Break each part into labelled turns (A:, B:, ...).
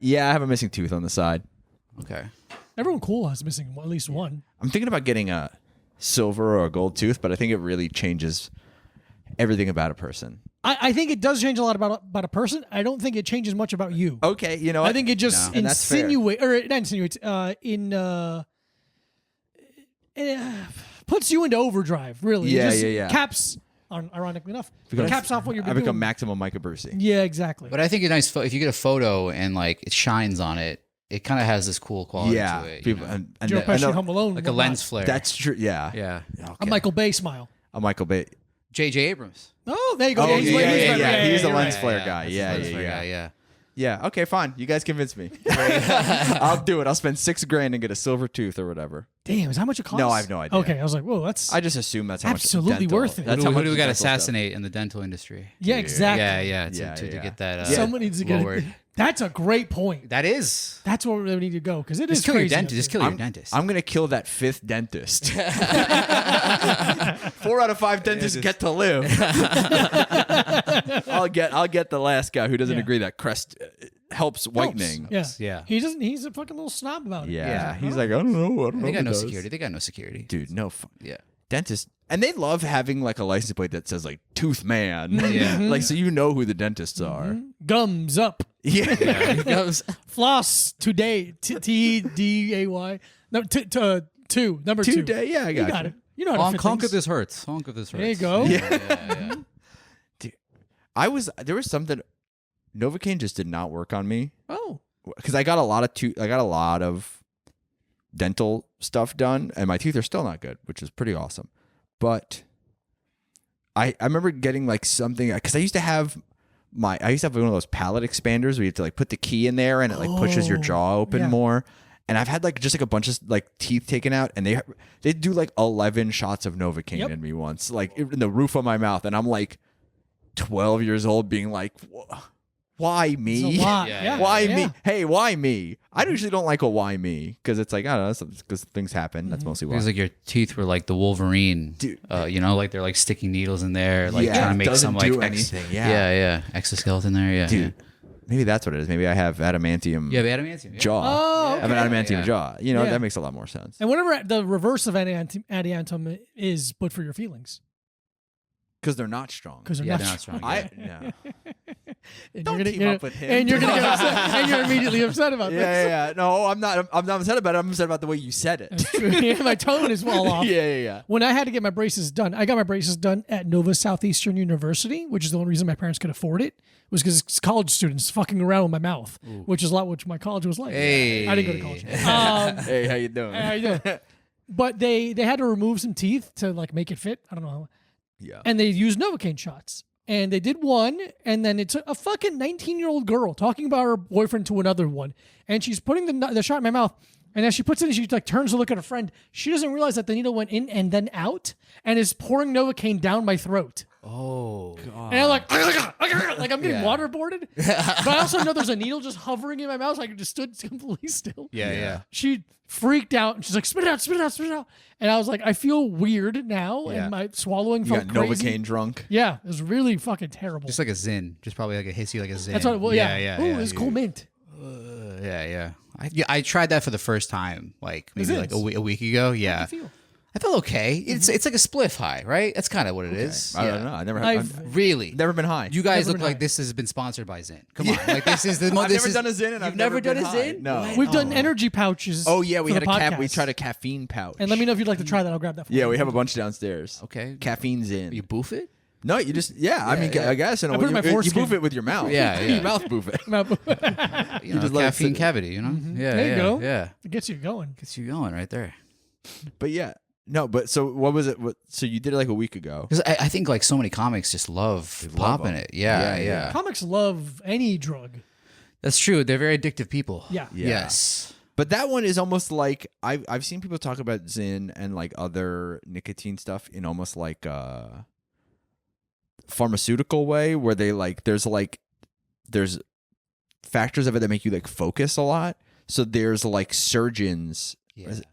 A: Yeah, I have a missing tooth on the side.
B: Okay.
C: Everyone cool has missing at least one.
A: I'm thinking about getting a silver or a gold tooth, but I think it really changes everything about a person.
C: I think it does change a lot about a person. I don't think it changes much about you.
A: Okay, you know what?
C: I think it just insinuates, or not insinuates, puts you into overdrive, really.
A: Yeah,
C: It just
A: yeah.
C: Caps, ironically enough, caps off what you're
A: I
C: doing.
A: become maximum Micah Brucey.
C: Yeah, exactly.
B: But I think a nice if you get a photo and like it shines on it, it kind of has this cool quality
A: Yeah,
B: to it.
A: people,
B: You know?
A: and
C: Joe
A: I
C: Pesci,
A: know-
C: Home Alone.
B: Like a lens flare.
A: That's true. Yeah,
B: Yeah.
C: A Michael Bay smile.
A: A Michael Bay.
B: J.J. Abrams.
C: Oh, there you go.
A: Oh,
C: he's
A: yeah,
C: better.
A: He's a
C: you're
A: lens
C: right.
A: flare guy.
B: That's
A: Yeah,
B: a lens
A: yeah,
B: flare
A: yeah.
B: guy, yeah.
A: Yeah. Okay, fine. You guys convinced me. I'll do it. I'll spend $6,000 and get a silver tooth or whatever.
C: Damn, is that how much it costs?
A: No, I have no idea.
C: Okay, I was like, whoa, that's
A: I just assume that's how
C: Absolutely
A: much. dental-
C: worth it.
A: That's
B: Who
A: how
B: do we
A: much
B: got to
A: dental stuff-
B: assassinate in the dental industry?
C: yeah, exactly.
B: Yeah. To
A: Yeah.
B: get that.
C: Someone needs to get
B: lowered.
C: it. That's a great point.
B: That is.
C: That's where we need to go because it is
B: Just kill your
C: crazy.
B: dentist. Just kill your dentist.
A: I'm gonna kill that 5th dentist. 4 out of 5 dentists get to live. I'll get the last guy who doesn't
C: Yeah.
A: agree that crest helps whitening.
C: Yeah,
B: Yeah.
C: He doesn't. He's a fucking little snob about it.
A: Yeah, he's like, I don't know.
B: They got
A: if
B: no
A: it does."
B: security. They got no security.
A: Dude. No fun.
B: Yeah.
A: Dentist, and they love having like a license plate that says like Tooth Man.
B: Yeah.
A: Like so you know who the dentists are.
C: Gums up.
A: Yeah.
C: Floss today. TDAY. No, two. Number 2.
A: Today, yeah, I
C: You got it. You know how to fit
B: Honk
C: things.
B: of this hurts. Honk of this hurts.
C: There you go.
A: Yeah. Dude, there was something Novocaine just did not work on me.
C: Oh.
A: Because I got a lot of dental stuff done, and my teeth are still not good, which is pretty awesome. But I remember getting like something because I used to have one of those palate expanders where you have to like put the key in there and it like pushes your jaw open
C: yeah.
A: more. And I've had like just like a bunch of like teeth taken out, and they do like 11 shots of Novocaine in me once, like in the roof of my mouth, and I'm like 12 years old, being like, why me?
C: It's a lot.
B: Yeah,
C: Yeah.
A: Why
C: yeah.
A: me? Hey, why me? I usually don't like a why me because it's like, I don't know, because things happen. That's mostly why.
B: It was like your teeth were like the Wolverine.
A: Dude.
B: You know, like they're like sticking needles in there, like
A: Yeah,
B: trying to make
A: doesn't
B: some like
A: do anything, yeah.
B: yeah, exoskeleton there. Yeah,
A: Dude, maybe that's what it is. Maybe I have adamantium
B: Yeah, adamantium. Yeah.
A: jaw.
C: Oh,
A: I have an adamantium
B: Yeah.
A: jaw. You know,
C: Yeah.
A: that makes a lot more sense.
C: And whatever the reverse of adamantium is, but for your feelings.
A: Because they're not strong.
C: Because they're
B: Yeah,
C: not
B: they're not
C: strong.
B: strong.
A: No.
C: And
A: Don't
C: you're
A: team
C: gonna,
A: up with him.
C: And you're going to get upset. And you're immediately upset about this.
A: Yeah. No, I'm not upset about it. I'm upset about the way you said it.
C: That's true. Yeah, my tone is well off.
A: Yeah.
C: When I had to get my braces done, I got my braces done at Nova Southeastern University, which is the only reason my parents could afford it, was because it's college students fucking around with my mouth, which is a lot which my college was like.
B: Hey.
C: I didn't go to college.
A: Hey, how you doing?
C: How you doing? But they had to remove some teeth to like make it fit. I don't know how.
A: Yeah.
C: And they used Novocaine shots. And they did one, and then it's a fucking 19-year-old girl talking about her boyfriend to another one. And she's putting the shot in my mouth. And as she puts it in, she like turns to look at her friend. She doesn't realize that the needle went in and then out and is pouring Novocaine down my throat.
B: Oh,
C: And I'm like I'm getting waterboarded. But I also know there's a needle just hovering in my mouth. So I just stood completely still.
B: yeah.
C: She freaked out. And she's like, spit it out. And I was like, I feel weird now.
B: Yeah.
C: And my swallowing
A: You
C: felt
A: got
C: crazy.
A: Novocaine drunk.
C: Yeah, it was really fucking terrible.
B: Just like a Zin, just probably like a hissy, like a Zin.
C: That's what. Well, yeah.
B: yeah.
C: Ooh, it's cool mint.
B: Yeah. I tried that for the first time, like maybe like a week ago. Yeah,
C: How'd you feel?
B: I felt okay. It's like a spliff high, right? That's kind of what it is.
A: I
B: Yeah.
A: don't know. I've
B: Really,
A: never been high.
B: you guys
C: Never
B: look
C: been
B: like
C: high.
B: this has been sponsored by Zin. Come on, like this is the
A: I've never done a Zin, and
B: You've
A: I've never
B: done
A: been
B: a
A: high.
B: Zin.
A: No.
B: What?
C: We've done energy pouches.
A: Oh yeah, we
C: for
A: had
C: the
A: we
C: podcast.
A: tried a caffeine pouch.
C: And let me know if you'd like to try that. I'll grab that for you.
A: Yeah, we have a bunch downstairs.
B: Okay,
A: Caffeine's in.
B: you boof it.
A: No, you just I mean,
B: yeah.
A: I guess in a
C: I put it in
A: way,
C: my
A: you
C: foreskin.
A: boof it with your mouth.
B: Yeah, yeah.
A: Your mouth boof it.
B: You know,
A: just let it
B: caffeine
A: sit.
B: cavity. You know. Yeah,
C: There you
B: yeah,
C: go.
B: Yeah,
C: It gets you going.
B: gets you going right there.
A: But yeah, no. But so what was it? So you did it like a week ago.
B: Because I think like so many comics just love
A: love
B: popping
A: them.
B: it. Yeah,
A: Yeah, yeah.
C: Comics love any drug.
B: That's true. They're very addictive people.
C: Yeah.
A: Yeah.
B: Yes.
A: But that one is almost like I've seen people talk about Zyn and like other nicotine stuff in almost like a pharmaceutical way, where they like there's factors of it that make you like focus a lot. So there's like surgeons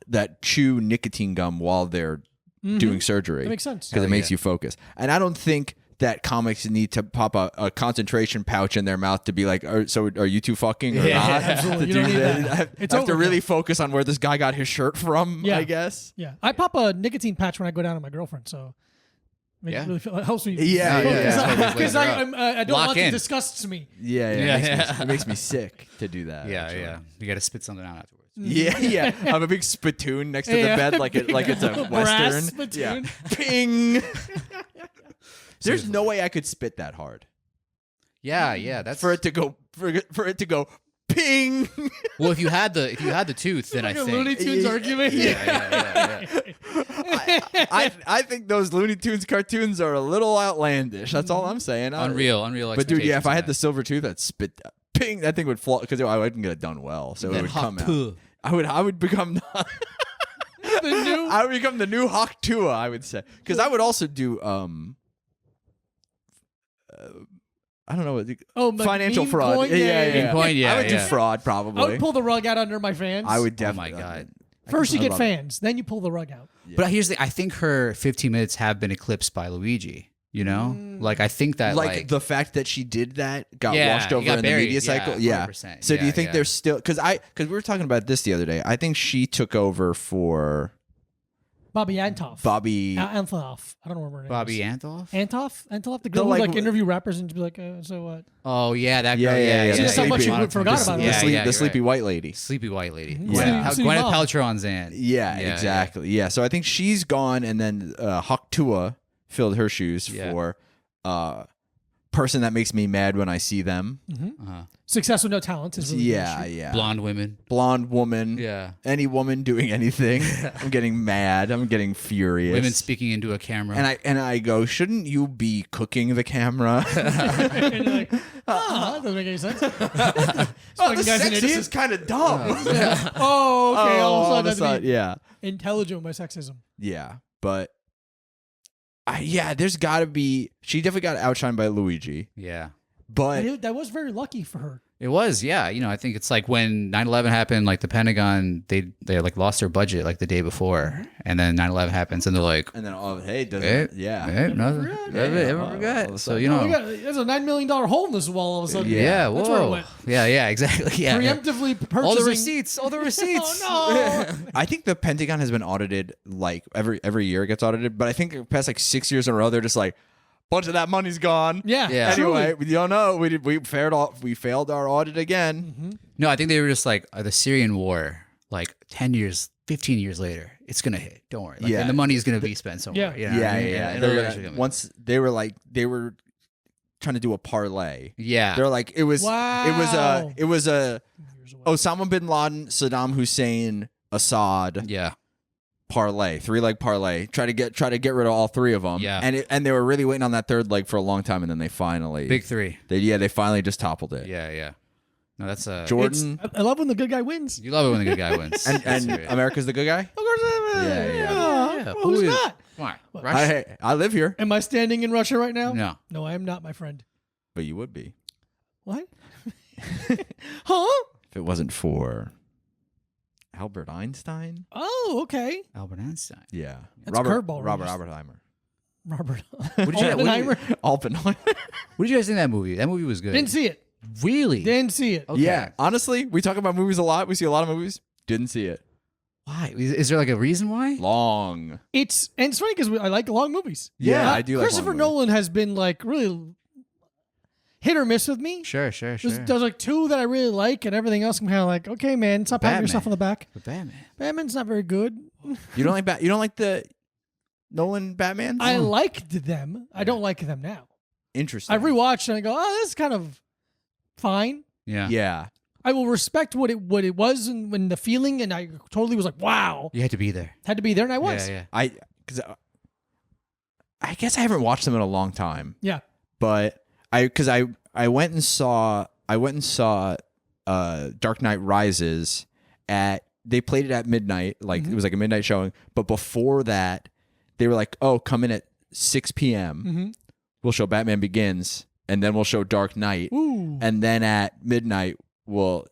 A: that chew nicotine gum while they're doing surgery.
C: That makes sense.
A: because it makes you focus. And I don't think that comics need to pop a concentration pouch in their mouth to be like, so are you two fucking or not?
C: Absolutely. You don't need that.
A: I have to really focus on where this guy got his shirt from, I guess.
C: Yeah. I pop a nicotine patch when I go down on my girlfriend, so it really helps me.
A: Yeah.
C: Because I don't
B: Lock
C: want
B: in.
C: it disgusts me.
A: It makes me sick to do that.
B: Yeah. You got to spit something out afterwards.
A: Yeah. I have a big spittoon next to the bed like it's a
C: Brass
A: Western.
C: spittoon.
A: Ping. There's no way I could spit that hard.
B: Yeah. That's
A: For it to go ping.
B: well. If you had the tooth, then
C: Like
B: I
C: a
B: think.
C: Looney Tunes argument.
B: Yeah.
A: I think those Looney Tunes cartoons are a little outlandish. That's all I'm saying.
B: Unreal.
A: But dude, if I had the
B: expectations
A: silver tooth, I'd spit that. Ping, that thing would fall because I wouldn't get it done well, so
B: That
A: it would come
B: hot
A: out.
B: poo.
A: I would become I would become the new Hawk Tua, I would say, because I would also do I don't know what
C: like
A: financial
C: meme
A: fraud.
C: coin?
A: Yeah.
B: Meme coin,
A: I would do fraud probably.
C: I would pull the rug out under my fans.
A: I would
B: Oh my
A: definitely.
B: God.
C: First you
A: I
C: get
A: love it.
C: fans, then you pull the rug out.
B: But here's the. I think her 15 minutes have been eclipsed by Luigi. You know, like I think that
A: Like the fact that she did that got
B: Yeah,
A: washed
B: you
A: over
B: got
A: in
B: buried.
A: the media cycle.
B: Yeah,
A: Yeah.
B: 100%.
A: So do you
B: Yeah,
A: think
B: yeah.
A: there's still because we were talking about this the other day. I think she took over for
C: Bobby Antoff.
A: Bobby.
C: Antoff. I don't know what her name
B: Bobby
C: is.
B: Antoff.
C: Antoff, the girl
A: The,
C: who
A: like,
C: interview rappers and be like, so what?
B: Oh yeah, that
A: Yeah,
B: girl.
A: yeah, yeah.
C: She just so much you forgot about her.
A: The
B: Yeah,
A: sleepy white lady.
B: Sleepy white lady.
C: Yeah.
B: Gwyneth
C: Sleepy mom.
B: Paltrow on Zan.
A: Yeah, exactly. Yeah. So I think she's gone, and then Hawk Tua filled her shoes for person that makes me mad when I see them.
C: Success with no talent is really the issue.
B: Blonde women.
A: Blonde woman.
B: Yeah.
A: Any woman doing anything. I'm getting mad. I'm getting furious.
B: Women speaking into a camera.
A: And I go, shouldn't you be cooking the camera?
C: And you're like, that doesn't make any sense. This fucking guy's an idiot.
A: is kind of dumb.
C: Oh, okay. all of a sudden,
A: sudden, yeah.
C: intelligent with my sexism.
A: Yeah. But there's got to be. She definitely got outshined by Luigi.
B: yeah.
A: But
C: That was very lucky for her.
B: It was, yeah. You know, I think it's like when 9/11 happened, like the Pentagon, they like lost their budget like the day before, and then 9/11 happens, and they're like,
A: and then hey, doesn't
B: eh,
A: yeah.
B: eh, nothing,
C: forgot.
B: forgot. So you know,
C: There's a $9 million hole in this wall all of a sudden.
B: yeah,
C: That's where it
B: whoa,
C: went.
B: yeah, exactly, yeah.
C: Preemptively purchasing.
B: All the receipts.
C: Oh, no.
A: I think the Pentagon has been audited like every year it gets audited, but I think the past like 6 years in a row they're just like bunch of that money's gone.
C: Yeah.
A: Anyway, we don't know. We failed our audit again.
B: No, I think they were just like the Syrian war, like 10 years, 15 years later, it's gonna hit. Don't worry. Like, and the money is gonna be spent somewhere.
C: Yeah.
B: You know what I mean? And
A: They're
B: eventually
A: gonna-
B: gonna-
A: once they were trying to do a parlay.
B: yeah.
A: They're like it was
C: Wow.
A: it was a Osama bin Laden, Saddam Hussein, Assad
B: yeah.
A: parlay, 3-leg parlay. Try to get rid of all three of them.
B: Yeah.
A: And they were really waiting on that third leg for a long time, and then they finally
B: Big three.
A: They finally just toppled it.
B: Yeah. No, that's
A: Jordan
C: I love when the good guy wins.
B: You love it when the good guy wins.
A: and
B: Serious.
A: America's the good guy.
C: Of course,
B: Yeah.
C: Well, who's
B: Who is-
C: not?
B: Come on. Russia?
A: I live here,
C: Am I standing in Russia right now?
B: No.
C: No, I am not, my friend.
A: but you would be
C: What? Huh?
A: if it wasn't for Albert Einstein.
C: Oh, okay.
B: Albert Einstein.
A: Yeah,
C: That's a curveball,
A: Robert
C: Regis.
A: Oppenheimer.
C: Robert
B: did you-
C: Oppenheimer.
A: Oppenheimer.
B: What did you guys think of that movie? That movie was good.
C: Didn't see it.
B: Really?
C: Didn't see it.
B: Okay.
A: Yeah, honestly, we talk about movies a lot. We see a lot of movies. Didn't see it.
B: Why? Is there like a reason why?
A: Long.
C: It's funny because I like long movies.
A: Yeah, I do like
C: Christopher
A: long movies.
C: Nolan has been like really hit or miss with me.
B: Sure.
C: There's like two that I really like, and everything else I'm kind of like, okay, man, stop patting
B: Batman.
C: yourself on the back.
B: But Batman.
C: Batman's not very good.
A: You don't like you don't like the Nolan Batmans?
C: I liked them. I don't like them now.
A: Interesting.
C: I rewatched and I go, oh, this is kind of fine.
B: Yeah.
A: Yeah.
C: I will respect what it was and when the feeling, and I totally was like, wow,
B: You had to be there.
C: had to be there, and I was.
B: Yeah.
A: I guess I haven't watched them in a long time,
C: Yeah.
A: but I went and saw Dark Knight Rises they played it at midnight, like it was like a midnight showing, but before that they were like, oh, come in at 6 p.m. We'll show Batman Begins, and then we'll show Dark Knight,
C: Ooh.
A: and then at midnight we'll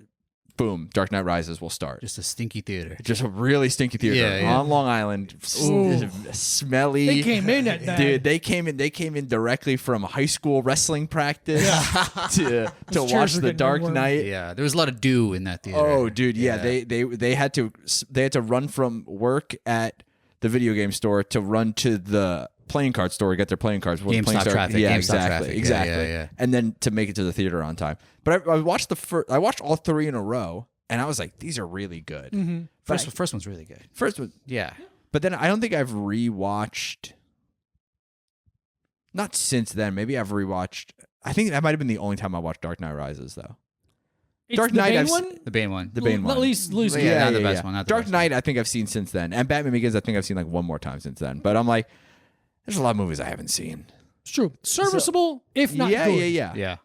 A: boom, Dark Knight Rises will start.
B: Just a stinky theater.
A: Just a really stinky theater
B: Yeah.
A: on Long Island, smelly.
C: They came in at that.
A: Dude, they came in directly from high school wrestling practice to
C: chairs
A: watch
C: were
A: the
C: getting
A: Dark
C: warm.
A: Knight.
B: Yeah, there was a lot of dew in that theater.
A: Oh, dude, yeah. They had to run from work at the video game store to run to the playing card store, get their playing cards. When
B: GameStop
A: playing start-
B: traffic,
A: Yeah,
B: GameStop
A: exactly,
B: traffic.
A: exactly.
B: Yeah.
A: And then to make it to the theater on time. But I watched I watched all 3 in a row, and I was like, these are really good.
C: Mm-hmm.
B: First one's really good.
A: First one,
B: Yeah.
A: but then I don't think I've rewatched. Not since then. Maybe I've rewatched. I think that might have been the only time I watched Dark Knight Rises, though.
C: It's
A: Dark
C: the
A: Knight,
C: Bane
A: I've
C: one?
B: The Bane one.
A: The Bane one.
C: At least
B: Yeah, not the best one, not the
A: Dark
B: best
A: Knight, I think I've seen since then, and Batman Begins, I think I've seen like one more time since then. But I'm like, there's a lot of movies I haven't seen.
C: It's true. Serviceable, if not
A: yeah,
C: good.
A: yeah.
B: Yeah.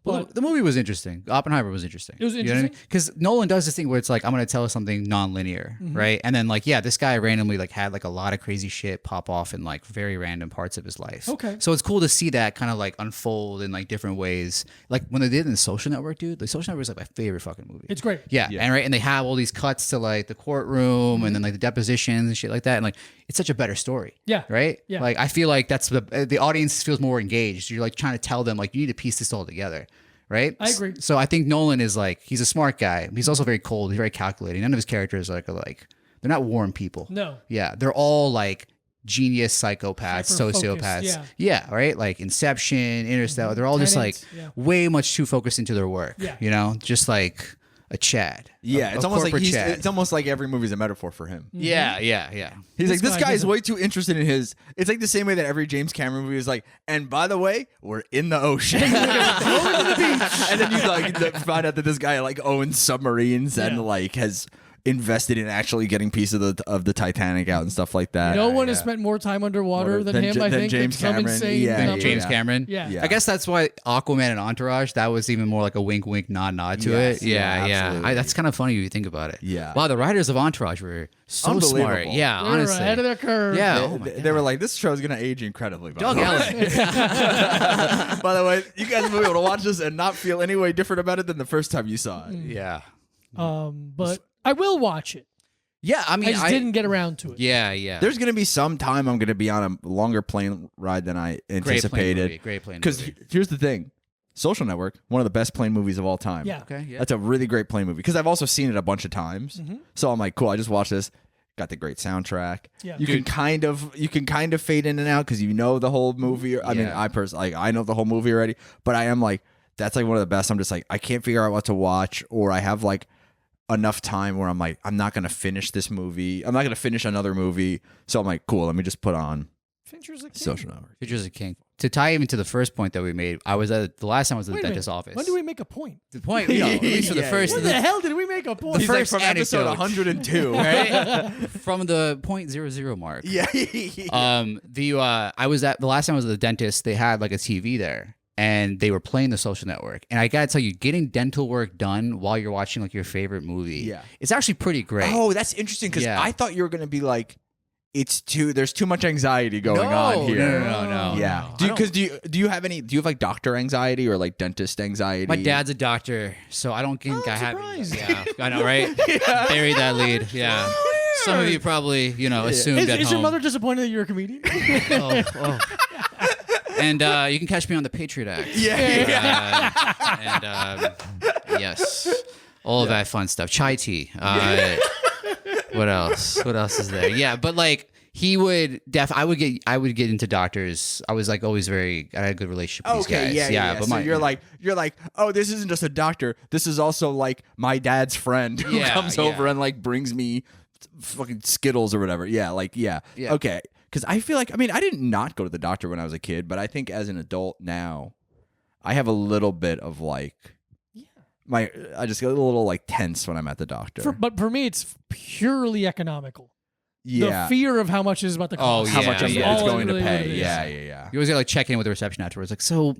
B: Well,
C: But-
B: the movie was interesting. Oppenheimer was interesting.
C: It was interesting.
B: Because Nolan does this thing where it's like, I'm going to tell something non-linear, right? And then like, yeah, this guy randomly like had like a lot of crazy shit pop off in like very random parts of his life.
C: Okay.
B: So it's cool to see that kind of like unfold in like different ways. Like when they did in The Social Network, dude, The Social Network is like my favorite fucking movie.
C: It's great.
B: Yeah, and they have all these cuts to like the courtroom and then like the depositions and shit like that, and like it's such a better story.
C: Yeah.
B: Right.
C: Yeah.
B: Like I feel like that's the audience feels more engaged. You're like trying to tell them like you need to piece this all together. Right.
C: I agree.
B: So I think Nolan is like he's a smart guy. He's also very cold. He's very calculating. None of his characters are like they're not warm people.
C: No.
B: Yeah, they're all like genius psychopaths,
C: Hyper-focused,
B: sociopaths. Yeah, right? Like Inception, Interstellar. They're all just like
C: Tenet,
B: way much too focused into their work.
C: Yeah.
B: You know, just like a Chad.
A: Yeah,
B: A
A: it's almost like
B: corporate Chad.
A: it's almost like every movie's a metaphor for him.
B: Yeah.
A: He's like, this
C: guy
A: guy is
C: doesn't-
A: way too interested in his. It's like the same way that every James Cameron movie is like, and by the way, we're in the ocean. And then you like find out that this guy like owns submarines and like has invested in actually getting pieces of the Titanic out and stuff like that.
C: No one has spent more time underwater than
A: Than
C: him,
A: J-
C: I
A: than
C: think.
A: James
C: It's some
A: Cameron.
C: insane
A: Yeah,
C: number.
A: yeah,
B: James Cameron.
C: Yeah.
B: I guess that's why Aquaman and Entourage, that was even more like a wink, wink, nod, nod to
A: Yes,
B: it.
A: yeah,
B: Yeah.
A: absolutely.
B: That's kind of funny when you think about it.
A: Yeah.
B: Wow, the writers of Entourage were so
A: Unbelievable.
B: smart. Yeah,
C: They
B: honestly.
C: were ahead of their curve.
B: Yeah.
A: They,
B: Oh my
A: they were like, this show's gonna age incredibly. By
B: Doug
A: the way.
B: Ellen.
A: By the way, you guys will be able to watch this and not feel any way different about it than the first time you saw it.
B: Yeah.
C: But I will watch it.
B: Yeah, I
C: I
B: mean,
C: just didn't get around to it.
B: Yeah.
A: There's gonna be some time I'm gonna be on a longer plane ride than I anticipated.
B: Great plane
A: Because
B: movie.
A: here's the thing, Social Network, one of the best plane movies of all time.
C: Yeah.
B: Okay, yeah.
A: That's a really great plane movie because I've also seen it a bunch of times. So I'm like, cool. I just watched this. Got the great soundtrack.
C: Yeah.
A: You can kind of fade in and out because you know the whole movie. I mean,
B: Yeah.
A: I personally like I know the whole movie already, but I am like that's like one of the best. I'm just like I can't figure out what to watch, or I have like enough time where I'm like I'm not gonna finish this movie. I'm not gonna finish another movie. So I'm like, cool. Let me just put on
C: Fincher's a king.
A: Social Network.
B: Futures of King. To tie even to the first point that we made, I was at the last time I was at the
C: Wait a minute.
B: dentist's office.
C: When do we make a point?
B: The point, you know, at least for the
A: Yeah,
B: first,
C: When the hell did we make a point?
A: He's like
B: first
A: from episode
B: anecdote.
A: 102.
B: right? From the 0.00 mark.
A: Yeah.
B: I was at the last time I was at the dentist, they had like a TV there and they were playing The Social Network. And I gotta tell you, getting dental work done while you're watching like your favorite movie,
A: Yeah.
B: it's actually pretty great.
A: Oh, that's interesting because
B: Yeah.
A: I thought you were gonna be like, there's too much anxiety going on here.
B: No.
A: Yeah.
B: No.
A: Do you have like doctor anxiety or like dentist anxiety?
B: My dad's a doctor, so I don't think I have.
C: surprised.
B: Yeah, I know, right? Buried that lead. Yeah. Some of you probably, assumed at
C: Is
B: home.
C: your mother disappointed that you're a comedian?
B: Oh. And you can catch me on the Patriot Act.
A: Yeah.
B: Yes, all of that fun stuff. Chai tea. What else? What else is there? Yeah, but like he would I would get into doctors. I was like always I had a good relationship with these
A: Okay.
B: guys.
A: Yeah.
B: But
A: so you're like, oh, this isn't just a doctor. This is also like my dad's friend who
B: Yeah,
A: comes
B: yeah.
A: over and like brings me fucking Skittles or whatever. Yeah.
B: Yeah.
A: Okay. Because I feel like I did not go to the doctor when I was a kid, but I think as an adult now, I have a little bit of like. I just get a little like tense when I'm at the doctor.
C: But for me, it's purely economical.
A: Yeah.
C: The fear of how much is about the
B: Oh,
C: cost.
A: How much
B: Yeah,
A: it's
B: yeah.
A: going to
C: Really what
A: pay.
C: it is.
A: Yeah.
B: You always got to like check in with the reception afterwards. Like, so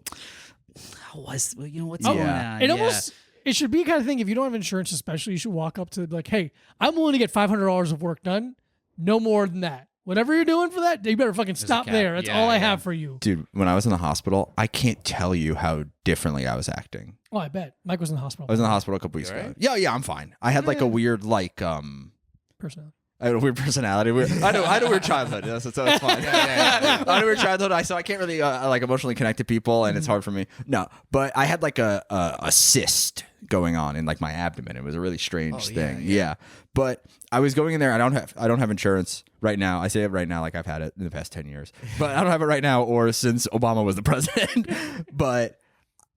B: how was what's going on?
C: It almost it should be the kind of thing. If you don't have insurance, especially, you should walk up to like, hey, I'm willing to get $500 of work done, no more than that. Whatever you're doing for that, you better fucking stop
B: cap.
C: there. That's
B: Yeah,
C: all I
B: yeah.
C: have for you.
A: Dude, when I was in the hospital, I can't tell you how differently I was acting.
C: Oh, I bet. Mike was in the hospital.
A: I was in the hospital a couple weeks
B: You
A: ago.
B: alright?
A: Yeah, I'm fine. I had like a weird
C: Personally.
A: I had a weird personality. I had a weird childhood. So it's fine. I had a weird childhood. So I can't really like emotionally connect to people, and it's hard for me. No, but I had like a cyst going on in like my abdomen. It was a really strange thing. Yeah. But I was going in there. I don't have insurance right now. I say it right now like I've had it in the past 10 years, but I don't have it right now or since Obama was the president. But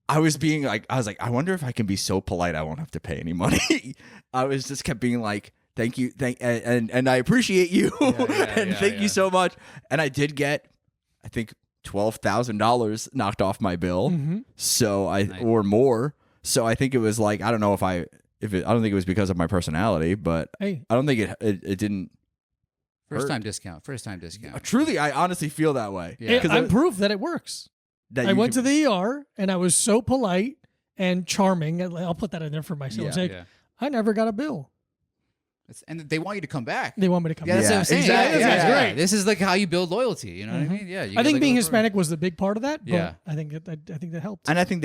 A: I was like, I wonder if I can be so polite I won't have to pay any money. I was just kept being like, thank you, and I appreciate you, and thank you so much. And I did get, I think, $12,000 knocked off my bill, so or more. So I think it was like, I don't know I don't think it was because of my personality, but
C: Hey.
A: I don't think it didn't.
B: First time discount.
A: Truly, I honestly feel that way.
B: Yeah.
C: I'm proof that it works. I went to the ER and I was so polite and charming. I'll put that in there for myself.
A: Yeah.
C: I never got a bill.
B: And they want you to come back.
C: They want me to come
B: Yeah,
C: back.
B: that's what I'm saying.
A: exactly.
B: Yeah,
C: That's
B: yeah.
C: great.
B: This is like how you build loyalty. You know what I mean? Yeah.
C: I think being Hispanic was the big part of that. But
B: Yeah.
C: I think that helped.
A: And I think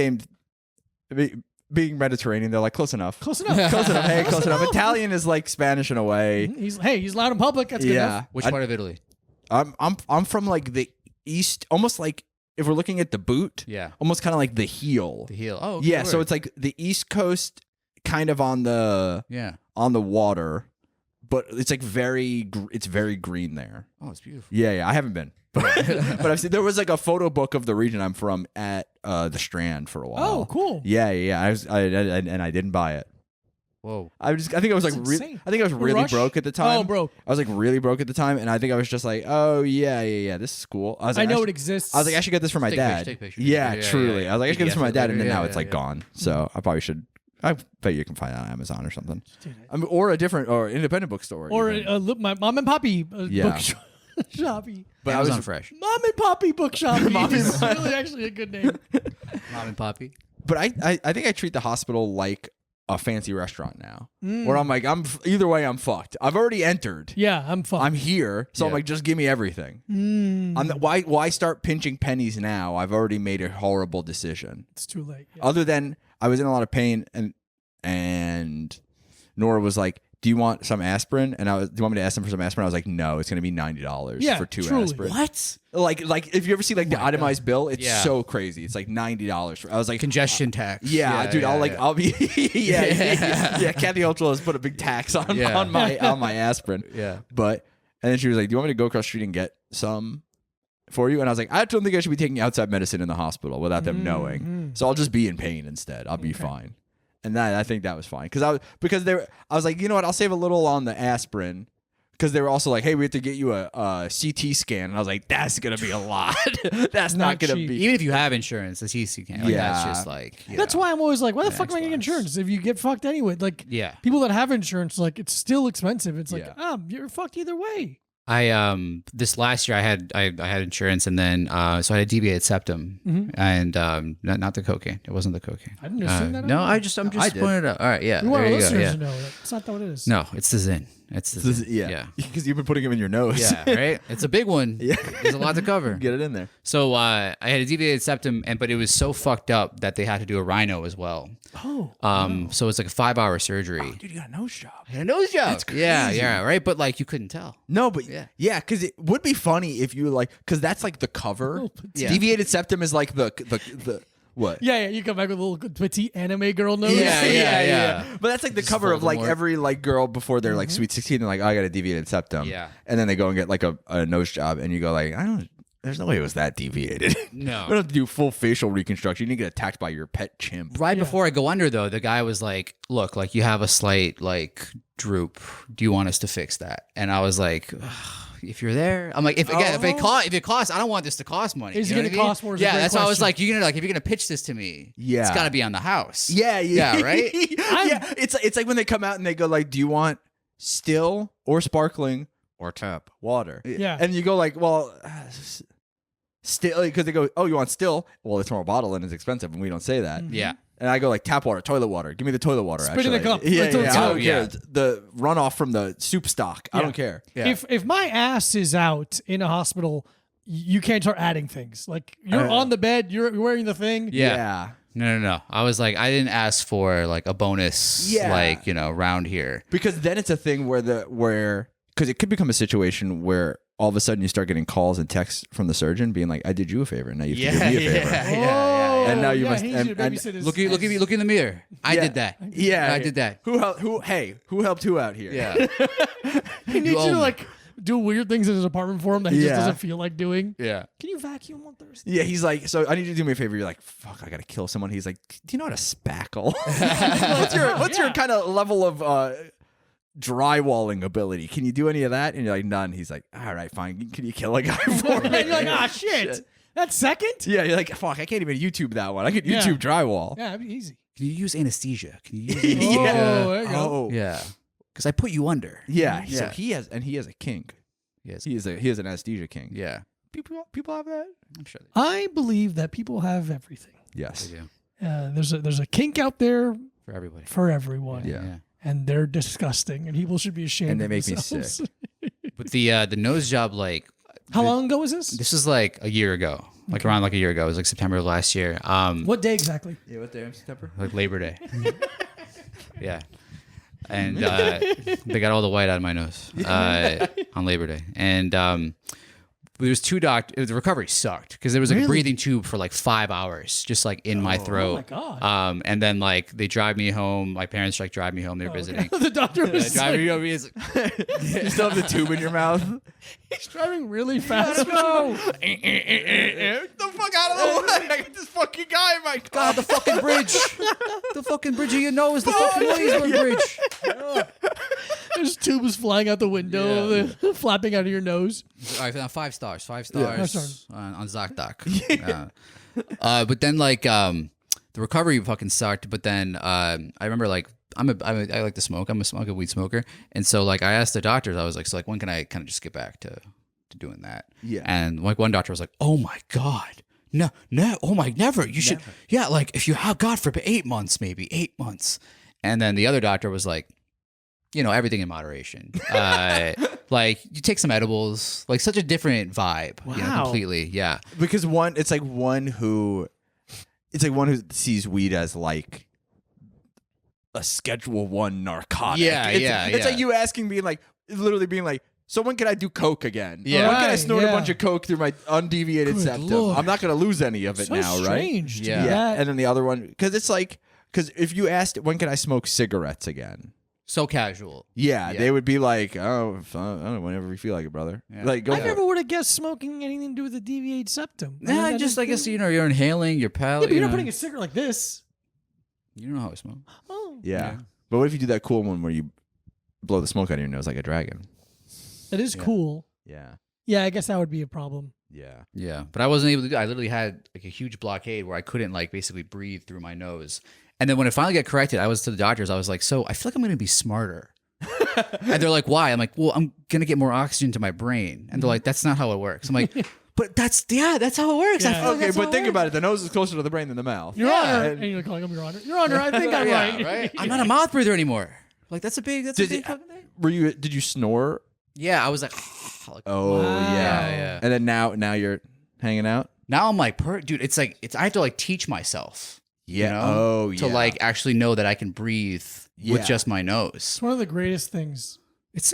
A: being Mediterranean, they're like close enough.
C: Close enough.
A: Close enough. Hey, close enough. Italian is like Spanish in a way.
C: He's loud in public. That's good enough.
B: Which part of Italy?
A: I'm from like the east, almost like if we're looking at the boot,
B: Yeah.
A: almost kind of like the heel.
B: The heel. Oh, okay,
A: Yeah, so
B: word.
A: it's like the east coast, kind of on the water, but it's like it's very green there.
B: Oh, it's beautiful.
A: Yeah, I haven't been, but I've seen there was like a photo book of the region I'm from at the Strand for a while.
C: Oh, cool.
A: Yeah. I didn't buy it.
B: Whoa.
A: I think I was like
C: That's
A: really,
C: insane.
A: I think I was really
C: Rush?
A: broke at the time.
C: Oh, broke.
A: I was like really broke at the time, and I think I was just like, oh yeah, this is cool. I was like,
C: I know
A: should-
C: it exists.
A: I was like, I should get this for my
B: Take
A: dad.
B: pictures.
A: Yeah,
B: Yeah,
A: truly.
B: yeah.
A: I was like, I should get this for my
B: PDF
A: dad, and then
B: later.
A: now
B: Yeah,
A: it's like
B: yeah.
A: gone. So I probably should. I bet you can find it on Amazon or something.
C: Dude,
A: Or a different or independent bookstore.
C: or
A: even.
C: my mom and poppy
A: Yeah.
C: book shoppy.
A: But
B: Amazon
A: I was,
B: Fresh.
C: Mom and Poppy Book Shoppy
A: Mom
C: is
A: and-
C: really actually a good name.
B: Mom and Poppy.
A: but I think I treat the hospital like a fancy restaurant now,
C: Mm.
A: where I'm like, either way, I'm fucked. I've already entered.
C: Yeah, I'm fucked.
A: I'm here, so I'm
B: Yeah.
A: like, just give me everything.
C: Mm.
A: Why start pinching pennies now? I've already made a horrible decision.
C: It's too late. Yeah.
A: Other than I was in a lot of pain, and Nora was like, "Do you want some aspirin?" And do you want me to ask them for some aspirin? I was like, "No, it's going to be $90
C: Yeah,
A: for 2
C: truly.
A: aspirin."
B: What?
A: Like if you ever see like the itemized bill, it's
B: Yeah.
A: so crazy. It's like $90. I was like,
B: Congestion tax.
A: Yeah, dude. I'll be yeah. Kathy Ultra has put a big tax on
B: Yeah.
A: on my aspirin.
B: Yeah.
A: But and then she was like, "Do you want me to go across the street and get some for you?" And I was like, "I don't think I should be taking outside medicine in the hospital without them knowing. So I'll just be in pain instead. I'll be fine." And I think that was fine because I was like, you know what? I'll save a little on the aspirin. Because they were also like, hey, we have to get you a CT scan. And I was like, that's going to be a lot. That's not
C: Not
A: going to
C: cheap.
A: be.
B: Even if you have insurance, the TC can't. Like,
A: Yeah.
B: That's just like.
C: That's why I'm always like, why the fuck am I getting
B: Xbox.
C: insurance if you get fucked anyway? Like,
B: Yeah.
C: people that have insurance, like, it's still expensive. It's like,
A: Yeah.
C: you're fucked either way.
B: I this last year I had insurance and then so I had a deviated septum and not the cocaine. It wasn't the cocaine.
C: I didn't assume that.
B: No, I'm just
A: I did.
B: pointing it out. All right, yeah.
C: We want
B: there
C: our
B: you go.
C: listeners
B: Yeah.
C: to know that. It's not that what it is.
B: No, it's the Zin. It's the Zin.
A: Yeah. Because you've been putting them in your nose.
B: Yeah, right? It's a big one.
A: Yeah.
B: There's a lot to cover.
A: Get it in there.
B: So I had a deviated septum, but it was so fucked up that they had to do a rhino as well.
C: Oh.
B: So it's like a 5-hour surgery.
A: Dude, you got a nose job.
B: I had a nose job.
A: That's
B: Yeah,
A: crazy.
B: yeah, right. But like you couldn't tell.
A: No, but
B: Yeah.
A: yeah, because it would be funny if you like, because that's like the cover.
B: Yeah.
A: Deviated septum is like the what?
C: Yeah, you come back with a little petite anime girl nose.
B: Yeah.
A: But that's like the
B: Just
A: cover of like
B: Voldemort.
A: every like girl before they're like sweet 16. They're like, oh, I got a deviated septum.
B: Yeah.
A: And then they go and get like a nose job, and you go like, there's no way it was that deviated.
B: No.
A: We don't have to do full facial reconstruction. You get attacked by your pet chimp.
B: Right before I go under, though, the guy was like, "Look, like you have a slight like droop. Do you want us to fix that?" And I was like, "Ugh, "If you're there," I'm like, "If it costs, I don't want this to cost money."
C: Is it
B: You know
C: gonna
B: what I mean?
C: cost more is a
B: Yeah,
C: great
B: that's why I was
C: question.
B: like, "You're gonna like if you're gonna pitch this to me,
A: Yeah.
B: it's got to be on the house."
A: Yeah,
B: right.
A: Yeah, it's like when they come out and they go like, do you want still or sparkling or tap water?
C: Yeah.
A: And you go like, well, still, because they go, oh, you want still? Well, it's from a bottle and it's expensive, and we don't say that.
B: Yeah.
A: And I go like tap water, toilet water. Give me the toilet water.
C: Spit in the cup.
A: Yeah,
C: Until it's
A: I
C: out.
A: don't care. The runoff from the soup stock. I
C: Yeah.
A: don't care.
B: Yeah.
C: If my ass is out in a hospital, you can't start adding things. Like you're on the bed, you're wearing the thing.
B: Yeah. No. I was like, I didn't ask for like a bonus,
A: Yeah.
B: like, round here.
A: Because then it's a thing where because it could become a situation where all of a sudden you start getting calls and texts from the surgeon being like, I did you a favor. Now you have to do me a favor.
C: Oh,
A: And now you
C: yeah,
A: must-
C: he
A: and-
C: should
A: and
C: babysit his-
B: Look at me. Look in the mirror. I
A: Yeah.
B: did that.
A: Yeah.
B: I did that.
A: Who helped who out here?
B: Yeah.
C: He needs you
B: owe
C: to
B: me.
C: like do weird things in his apartment for him that he
A: Yeah.
C: just doesn't feel like doing.
B: Yeah.
C: Can you vacuum on Thursday?
A: Yeah, he's like, so I need you to do me a favor. You're like, fuck, I gotta kill someone. He's like, do you know how to spackle? what's your kind of level of drywalling ability? Can you do any of that? And you're like, none. He's like, all right, fine. Can you kill a guy for me?
C: And you're like, ah, shit. That's second?
A: Yeah, you're like, fuck, I can't even YouTube that one. I could YouTube drywall.
C: Yeah, that'd be easy.
B: Can you use anesthesia? Can you use
C: Oh,
B: anesthesia?
C: there you go.
A: Oh,
B: Yeah. Because I put you under.
A: yeah. So
B: Yeah.
A: he has a king.
B: Yes.
A: He is an anesthesia king.
B: Yeah.
A: People have that.
B: I'm sure
C: I believe that people have everything.
A: Yes.
B: they do.
C: There's a kink out there
B: For everybody.
C: for everyone.
A: Yeah.
C: And they're disgusting, and people should be ashamed.
A: And they
C: of
A: make me
C: themselves.
A: sick.
B: But the nose job, like,
C: How long ago was this?
B: this was like a year ago. Like around like a year ago. It was like September of last year.
C: What day exactly?
A: Yeah. What day? September.
B: Like Labor Day. Yeah. And they got all the white out of my nose on Labor Day. And there was two doctors. The recovery sucked because there was like a breathing tube for like 5 hours, just like in my throat.
C: Oh my God.
B: And then like they drive me home. My parents like drive me home. They're visiting.
C: The doctor was
B: Drive
C: like,
B: me home. He's like,
A: You still have the tube in your mouth.
C: he's driving really fast.
A: No. Get the fuck out of the way! I got this fucking guy in my car.
B: God, the fucking bridge. The fucking bridge of your nose. The fucking Williamsburg bridge.
C: There's tubes flying out the window, flapping out of your nose.
B: All right, now 5 stars. 5
C: Yeah.
B: stars on ZocDoc. But then like the recovery fucking sucked. But then I remember like I like to smoke. I'm a weed smoker, and so like I asked the doctors, I was like, so like when can I kind of just get back to doing that?
A: Yeah.
B: And like one doctor was like, oh my god. No, oh my, never. You should, yeah, like if you have, God forbid, 8 months, maybe 8 months. And then the other doctor was like, everything in moderation. Like you take some edibles, like such a different vibe,
C: Wow.
B: completely. Yeah.
A: Because it's like one who sees weed as like a Schedule 1 narcotic.
B: Yeah,
A: It's like you asking, literally being like, so when can I do coke again?
B: Yeah.
A: When can I
C: Right,
A: snort
C: yeah.
A: a bunch of coke through my undeviated
C: Good
A: septum?
C: Lord.
A: I'm not going to lose any of it
C: So
A: now, right?
C: strange to
B: Yeah.
C: do that.
A: And then the other one, because if you asked, when can I smoke cigarettes again?
B: So casual.
A: Yeah,
B: Yeah.
A: they would be like, oh, I don't know, whenever you feel like it, brother.
B: Yeah.
A: Like, go
C: I
A: for it.
C: never would have guessed smoking anything to do with the deviated septum.
B: Nah, I guess, you're inhaling your palate.
C: Yeah, but you're not putting a cigarette like this.
B: You don't know how I smoke.
C: Oh,
A: Yeah.
B: Yeah.
A: But what if you do that cool one where you blow the smoke out of your nose like a dragon?
C: that is cool.
A: Yeah.
C: Yeah, I guess that would be a problem.
A: Yeah.
B: Yeah, but I wasn't able to do it. I literally had like a huge blockade where I couldn't like basically breathe through my nose. And then when it finally got corrected, I was to the doctors. I was like, so I feel like I'm going to be smarter. And they're like, why? I'm like, well, I'm going to get more oxygen to my brain. And they're like, that's not how it works. I'm like, but that's how it works. I
C: Yeah.
B: feel like
A: Okay,
B: that's
A: but
B: how
A: think
B: works.
A: about it. The nose is closer to the brain than the mouth.
C: Your Honor.
A: and-
C: And you're calling him Your Honor. Your Honor, I think I'm
B: Yeah,
C: right.
B: I'm not a mouth breather anymore. Like that's a big
A: Did
B: fucking thing.
A: Did you snore?
B: Yeah, I was like, like
A: Oh
C: Wow.
B: yeah.
A: And then now you're hanging out?
B: Now I'm like, dude, it's like I have to like teach myself.
A: Yeah.
B: You know,
A: Oh,
B: to
A: yeah.
B: like actually know that I can breathe
A: Yeah.
B: with just my nose.
C: It's one of the greatest things.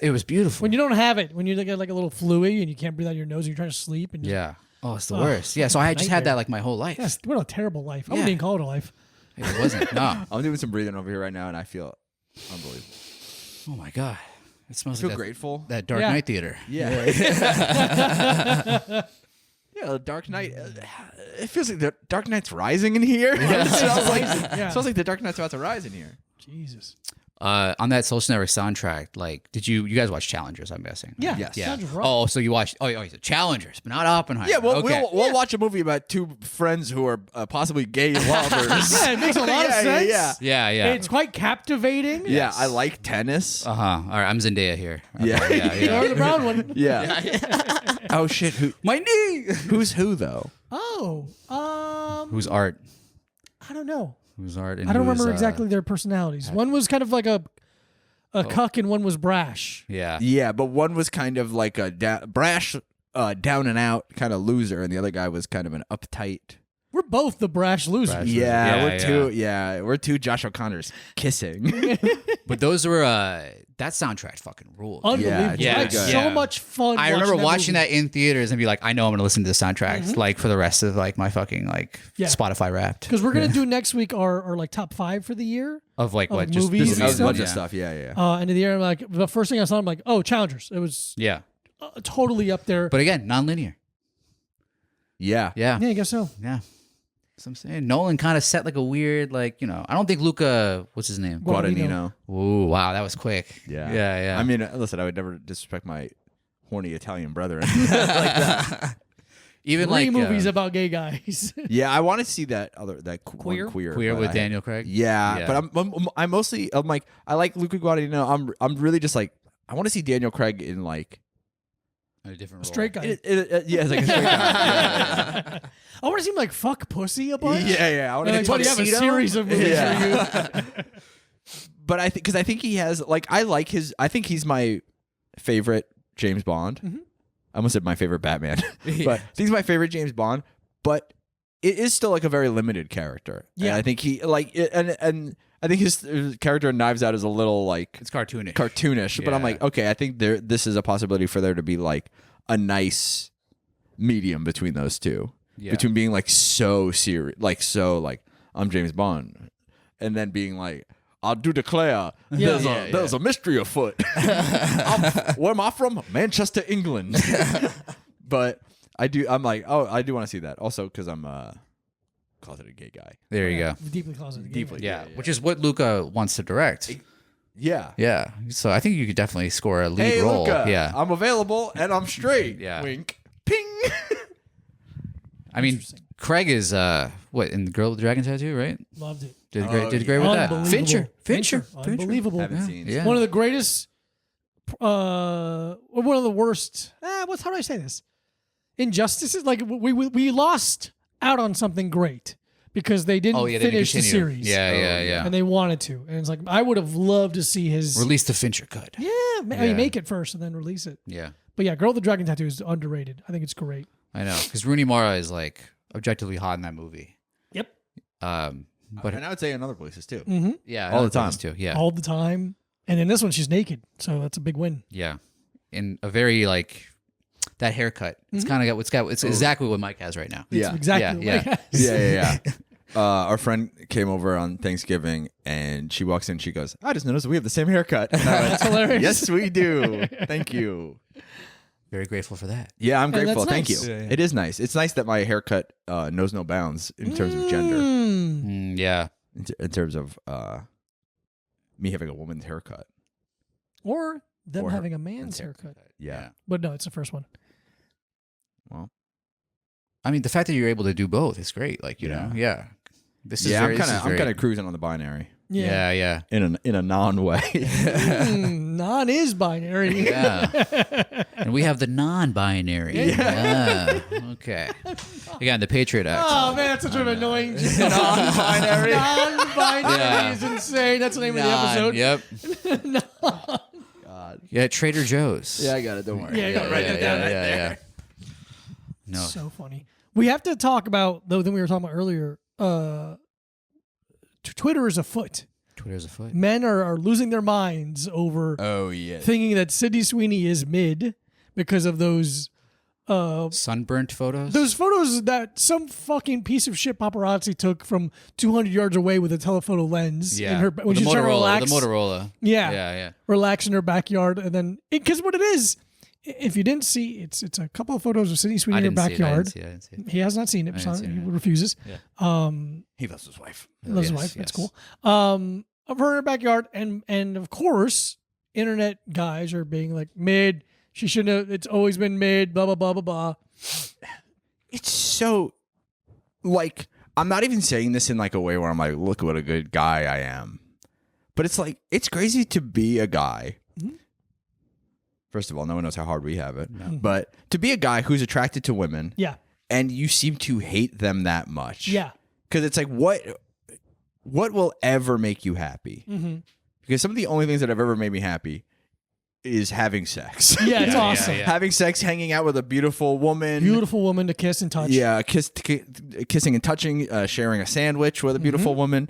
B: It was beautiful.
C: When you don't have it, when you get like a little fluey and you can't breathe out your nose and you're trying to sleep. And
B: Yeah. Oh, it's the
C: Oh,
B: worst. Yeah. So I just had
C: nightmare.
B: that like my whole life.
C: Yes, what a terrible life. I
B: Yeah.
C: wouldn't even call it a life.
B: It wasn't. No.
A: I'm doing some breathing over here right now, and I feel unbelievable.
B: Oh my god. It smells
A: I feel
B: like
A: grateful.
B: that Dark
C: Yeah.
B: Knight theater.
A: Yeah. Yeah, the Dark Knight. It feels like the Dark Knight's rising in here. It smells like
C: Yeah.
A: it smells like the Dark Knight's about to rise in here.
C: Jesus.
B: On that Social Network soundtrack, like, did you guys watch Challengers? I'm guessing.
C: Yeah.
A: Yes.
B: Yeah.
C: Sounds rough.
B: Oh, so you watched? Oh, you said Challengers, but not Oppenheimer.
A: Yeah, well,
B: okay.
A: we'll watch a movie about two friends who are possibly gay lovers.
C: Yeah, it makes a lot of
A: Yeah,
C: sense.
A: yeah.
B: Yeah.
C: It's quite captivating.
A: Yeah, I like tennis.
B: Uh huh. All right, I'm Zendaya here. Okay,
A: Yeah.
C: You're the brown one.
A: Yeah. Oh shit!
B: My knee.
A: Who's who though?
C: Oh.
B: Who's Art?
C: I don't know.
B: Muzart and
C: I don't
B: who is,
C: remember exactly their personalities. One was kind of like a cuck, and one was brash.
B: Yeah.
A: Yeah, but one was kind of like a brash, down and out kind of loser, and the other guy was kind of an uptight.
C: We're both the brash losers.
B: Brash.
A: Yeah,
B: Yeah,
A: we're
B: yeah.
A: two. Yeah, we're two Josh O'Connors kissing.
B: But those were that soundtrack fucking ruled.
C: Unbelievable.
A: Yeah,
C: I had
A: it's really
C: so
B: good.
C: much fun.
B: I remember watching
C: movie.
B: that in theaters and be like, I know I'm gonna listen to the soundtracks like for the rest of like my fucking like
C: Yeah.
B: Spotify Wrapped
C: because we're gonna do next week our like top 5 for the year.
B: of like
C: of
B: what just
C: movies
B: movies
C: and
A: a
C: stuff.
A: bunch
B: yeah.
A: of stuff. Yeah.
C: End of the year, I'm like the first thing I saw, I'm like, oh, Challengers. It was
B: Yeah,
C: totally up there.
B: but again, non-linear.
A: Yeah.
B: Yeah,
C: Yeah, I guess so.
B: yeah. So I'm saying Nolan kind of set like a weird like I don't think Luca, what's his name?
A: Guadagnino.
B: Ooh, wow, that was quick.
A: Yeah.
B: yeah.
A: I mean, listen, I would never disrespect my horny Italian brethren.
B: Even
C: 3
B: like
C: movies about gay guys.
A: Yeah, I want to see that
C: Queer?
A: one queer
B: Queer
A: but
B: with
A: I-
B: Daniel Craig.
A: Yeah,
B: Yeah.
A: but I'm mostly like I like Luca Guadagnino. I'm really just like I want to see Daniel Craig in like
B: A different role.
C: Straight guy.
A: yeah, it's like a straight guy.
C: I want to see him like fuck pussy a bunch.
A: Yeah. I want
C: And,
A: to
C: like, buddy, I have a series of movies for you.
A: But I think because I think he has like I think he's my favorite James Bond. I almost said my favorite Batman, but he's my favorite James Bond. But it is still like a very limited character.
C: Yeah.
A: and I think he like and I think his character in Knives Out is a little like
B: It's cartoonish.
A: cartoonish. But I'm
B: Yeah.
A: like, okay, I think this is a possibility for there to be like a nice medium between those two,
B: Yeah.
A: between being like so serious, like so like I'm James Bond, and then being like. I do declare there's a mystery afoot. Where am I from? Manchester, England. But I'm like, oh, I do want to see that. Also, because I'm a closeted gay guy.
B: There you go.
C: Deeply closeted.
A: Deeply.
B: Yeah, which is what Luca wants to direct.
A: Yeah.
B: Yeah, so I think you could definitely score a lead
A: Hey,
B: role.
A: Luca,
B: Yeah,
A: I'm available and I'm straight.
B: Yeah.
A: Wink. Ping.
B: I mean, Craig is what in the Girl with the Dragon Tattoo, right?
C: Loved it.
B: Did great. Did great with that.
C: Unbelievable.
B: Fincher.
C: Unbelievable.
A: Haven't seen.
B: Yeah.
C: One of the greatest, or one of the worst. How do I say this? Injustices. Like we lost out on something great because they didn't
B: Oh yeah, they
C: finish the
B: continue.
C: series.
B: Yeah.
C: And they wanted to, and it's like I would have loved to see his.
B: Release the Fincher cut.
C: Yeah, I mean, make it first and then release it.
B: Yeah,
C: But yeah, Girl with the Dragon Tattoo is underrated. I think it's great.
B: I know because Rooney Mara is like objectively hot in that movie.
C: Yep.
B: But
A: And I would say in other places too.
B: yeah,
A: all the
B: other
A: time.
B: things too. Yeah,
C: All the time. And in this one, she's naked, so that's a big win.
B: yeah, in a very like that haircut. It's kind of it's exactly what Mike has right now.
A: Yeah.
C: Exactly.
B: Yeah,
C: what
A: Yeah. Our friend came over on Thanksgiving and she walks in. She goes, "I just noticed we have the same haircut." And I went,
C: That's hilarious.
A: Yes, we do. Thank you.
B: Very grateful for that.
A: Yeah, I'm
C: And
A: grateful.
C: that's
A: Thank you.
C: nice.
B: Yeah.
A: It is nice. It's nice that my haircut knows no bounds in terms of gender.
B: Yeah,
A: In terms of me having a woman's haircut.
C: Or them
A: Or
C: having a man's haircut.
A: Yeah.
C: But no, it's the first one.
A: Well.
B: I mean the fact that you're able to do both is great. Like you
A: Yeah.
B: know, yeah. This is
A: Yeah,
B: very,
A: I'm
B: this is very-
A: kind of cruising on the binary
B: yeah.
A: in a non way.
C: Non is binary.
B: Yeah. And we have the non-binary. Yeah. Okay. Again, the Patriot Act.
C: Oh man, that's such an annoying
A: Non-binary.
C: Non-binary
B: Yeah.
C: is insane. That's the name
B: Non,
C: of the episode.
B: Yep. Yeah, Trader Joe's.
A: Yeah, I got it. Don't worry.
C: Yeah, write that down right there.
B: No.
C: So funny. We have to talk about the thing we were talking about earlier. Twitter is afoot.
B: Twitter's a foot.
C: Men are losing their minds over
A: Oh yeah.
C: thinking that Sydney Sweeney is mid because of those
B: Sunburnt photos.
C: photos that some fucking piece of shit paparazzi took from 200 yards away with a telephoto lens
B: yeah.
C: in her when
B: With the
C: she's trying to relax.
B: The Motorola.
C: Yeah.
B: Yeah.
C: Relax in her backyard, and then because what it is, if you didn't see, it's a couple of photos of Sydney Sweeney
B: I
C: in her
B: didn't see it. I
C: backyard.
B: didn't see it.
C: He has not seen it,
B: I
C: so
B: didn't see
C: he
B: it.
C: refuses.
B: Yeah.
A: He loves his wife.
C: Loves his
B: Yes,
C: wife. That's
B: yes.
C: cool. Of her in her backyard, and of course, internet guys are being like mid. She shouldn't have. It's always been mid. Blah blah blah blah blah.
A: It's so like I'm not even saying this in like a way where I'm like, look what a good guy I am. But it's like it's crazy to be a guy. First of all, no one knows how hard we have it. But to be a guy who's attracted to women
C: Yeah,
A: and you seem to hate them that much.
C: yeah.
A: Because it's like what will ever make you happy?
C: Mm-hmm.
A: Because some of the only things that have ever made me happy is having sex.
C: Yeah, it's
B: Yeah,
C: awesome.
B: yeah.
A: Having sex, hanging out with a beautiful woman.
C: Beautiful woman to kiss and touch.
A: Yeah, kissing and touching, sharing a sandwich with a beautiful woman.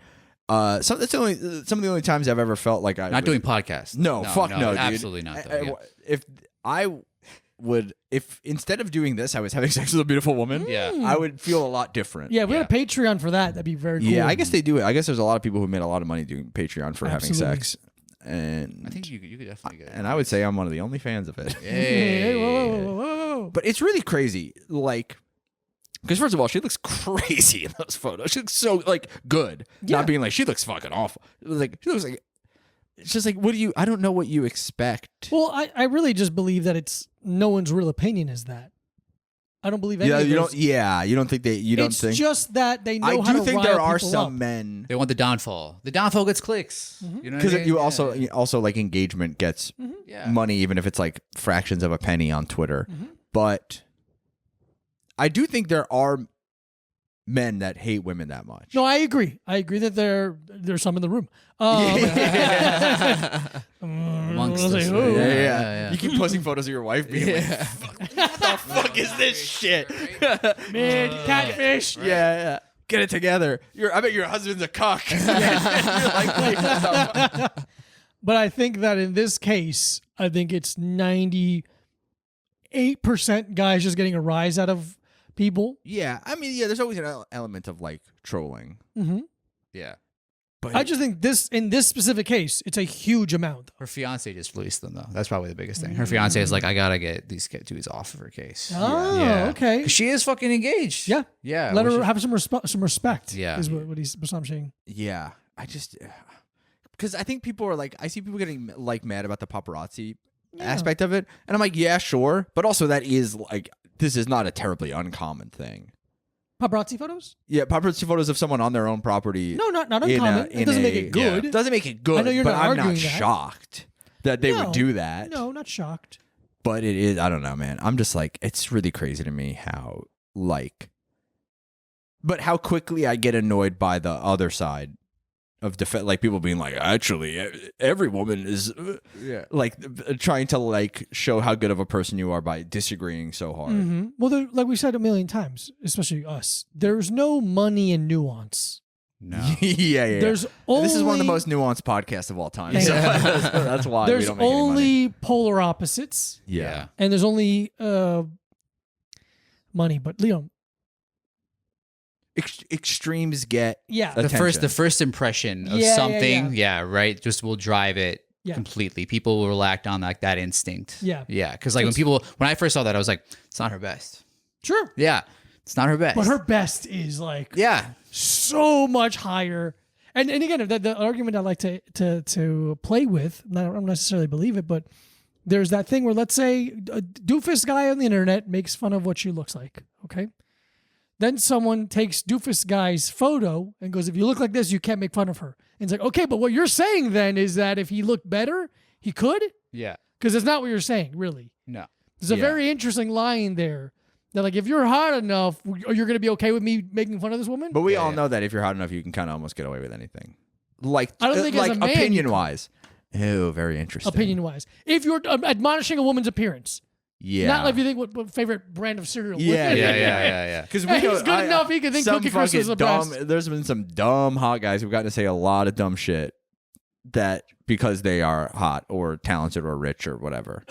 A: Some of the only times I've ever felt like I
B: Not doing podcasts.
A: No, fuck no, dude.
B: Absolutely not. Though,
A: If instead of doing this, I was having sex with a beautiful woman, I would feel a lot different.
C: Yeah, if we had a Patreon for that, that'd be very cool.
A: Yeah, I guess they do it. I guess there's a lot of people who made a lot of money doing Patreon for
C: Absolutely.
A: having sex. And
B: I think you could definitely get it.
A: and I would say I'm one of the only fans of it.
C: Hey, whoa.
A: But it's really crazy, like, because first of all, she looks crazy in those photos. She looks so like good,
C: Yeah.
A: not being like she looks fucking awful. Like she looks like it's just like what do you? I don't know what you expect.
C: Well, I really just believe that it's no one's real opinion is that. I don't believe any
A: Yeah,
C: of
A: you
C: those.
A: don't. Yeah, you don't think they. You don't
C: It's
A: think.
C: just that they know
A: I
C: how
A: do
C: to
A: think
C: rile
A: there are
C: people
A: some
C: up.
A: men
B: They want the downfall. The downfall gets clicks. You know, what I
A: because
B: mean?
A: you also like engagement gets
B: Yeah.
A: money, even if it's like fractions of a penny on Twitter. But I do think there are men that hate women that much.
C: No, I agree. I agree that there's some in the room.
B: Amongst
C: I was
B: us,
C: like,
B: right?
C: ooh.
A: Yeah. You keep posting photos of your wife being like, "Fuck, what the fuck is this shit?"
C: Man, catfish.
A: Yeah. Get it together. I bet your husband's a cock. You're like, "Wait, what the fuck?"
C: But I think that in this case, I think it's 98% guys just getting a rise out of people.
A: Yeah, I mean, there's always an element of like trolling.
C: Mm-hmm.
B: Yeah.
A: But
C: I just think in this specific case, it's a huge amount.
B: Her fiance just released them though. That's probably the biggest thing. Her fiance is like, I gotta get these dudes off of her case.
C: Oh,
B: Yeah.
C: okay.
B: 'Cause she is fucking engaged.
C: Yeah.
B: Yeah.
C: Let
B: which
C: her
B: is-
C: have some respect.
B: Yeah.
C: Is what I'm saying.
A: yeah, I just because I think people are like, I see people getting like mad about the paparazzi aspect of it, and I'm like, yeah, sure, but also that is like this is not a terribly uncommon thing.
C: Paparazzi photos?
A: Yeah, paparazzi photos of someone on their own property.
C: No, not uncommon. It doesn't make it good.
A: It doesn't make it good.
C: I know you're
A: but
C: not
A: I'm
C: arguing
A: not
C: that.
A: shocked that they
C: No.
A: would do that.
C: No, not shocked.
A: But it is. I don't know, man. I'm just like, it's really crazy to me how but how quickly I get annoyed by the other side of like people being like, actually, every woman is like trying to like show how good of a person you are by disagreeing so hard.
C: Mm-hmm. Well, like we said a million times, especially us, there's no money in nuance.
B: No.
A: yeah.
C: There's only
A: This is one of the most nuanced podcasts of all time.
C: Thank
A: So
C: you.
A: that's why we
C: there's
A: don't make any money.
C: only polar opposites,
A: Yeah.
C: and there's only money. But Leon,
A: Extremes get
C: yeah,
A: That's
B: The first impression of
C: Yeah,
B: something,
C: yeah.
B: right, just will drive it
C: Yeah.
B: completely. People will act on like that instinct.
C: Yeah.
B: Yeah. Because like when I first saw that, I was like, it's not her best.
C: sure.
B: Yeah. It's not her best.
C: But her best is like
B: yeah.
C: so much higher. And again, the argument I like to play with, I don't necessarily believe it, but there's that thing where let's say a doofus guy on the internet makes fun of what she looks like. Okay. Then someone takes doofus guy's photo and goes, if you look like this, you can't make fun of her. And it's like, okay, but what you're saying then is that if he looked better, he could?
B: Yeah.
C: Because it's not what you're saying, really.
B: No.
C: There's a very interesting line there. That like, if you're hot enough, you're going to be okay with me making fun of this woman?
A: But we all know that if you're hot enough, you can kind of almost get away with anything. Like,
C: I don't think as
A: like
C: a man you
A: opinion-wise. Ew, very interesting.
C: Opinion-wise. If you're admonishing a woman's appearance.
A: Yeah.
C: Not like you think what favorite brand of cereal.
A: Yeah,
B: Yeah.
A: Because
C: Hey, he's good enough, he can think
A: some
C: Cookie Crisp is
A: fucking
C: the
A: dumb.
C: best.
A: There's been some dumb hot guys who've gotten to say a lot of dumb shit that because they are hot or talented or rich or whatever.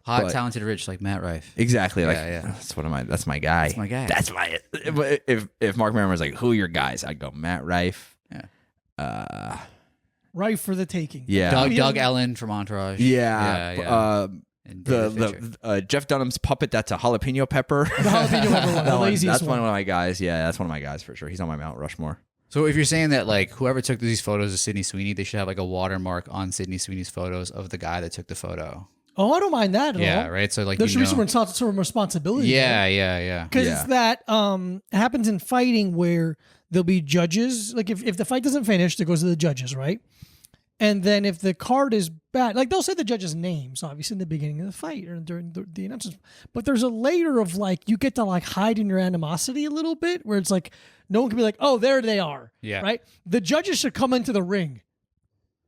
B: Hot,
A: But-
B: talented, rich, like Matt Rife.
A: Exactly. Like
B: Yeah.
A: that's that's my guy.
B: That's my guy.
A: That's my if Mark Maron was like, who are your guys? I'd go Matt Rife.
B: Yeah.
C: Rife for the taking.
A: Yeah.
B: Doug Ellen from Entourage.
A: Yeah.
B: Yeah. And David Fincher.
A: Jeff Dunham's puppet that's a jalapeno pepper.
C: The jalapeno pepper one, the
A: That one-
C: laziest
A: that's one
C: one.
A: of my guys. Yeah, that's one of my guys for sure. He's on my Mount Rushmore.
B: So if you're saying that like whoever took these photos of Sydney Sweeney, they should have like a watermark on Sydney Sweeney's photos of the guy that took the photo.
C: Oh, I don't mind that at
B: Yeah,
C: all.
B: right. So like
C: There
B: you
C: should be
B: know-
C: some responsibility.
B: Yeah.
C: Because
A: Yeah.
C: it's that it happens in fighting where there'll be judges. Like if the fight doesn't finish, it goes to the judges, right? And then if the card is bad, like they'll say the judge's names, obviously in the beginning of the fight or during the announcements. But there's a layer of like, you get to like hide in your animosity a little bit where it's like, no one can be like, oh, there they are.
B: Yeah.
C: Right? The judges should come into the ring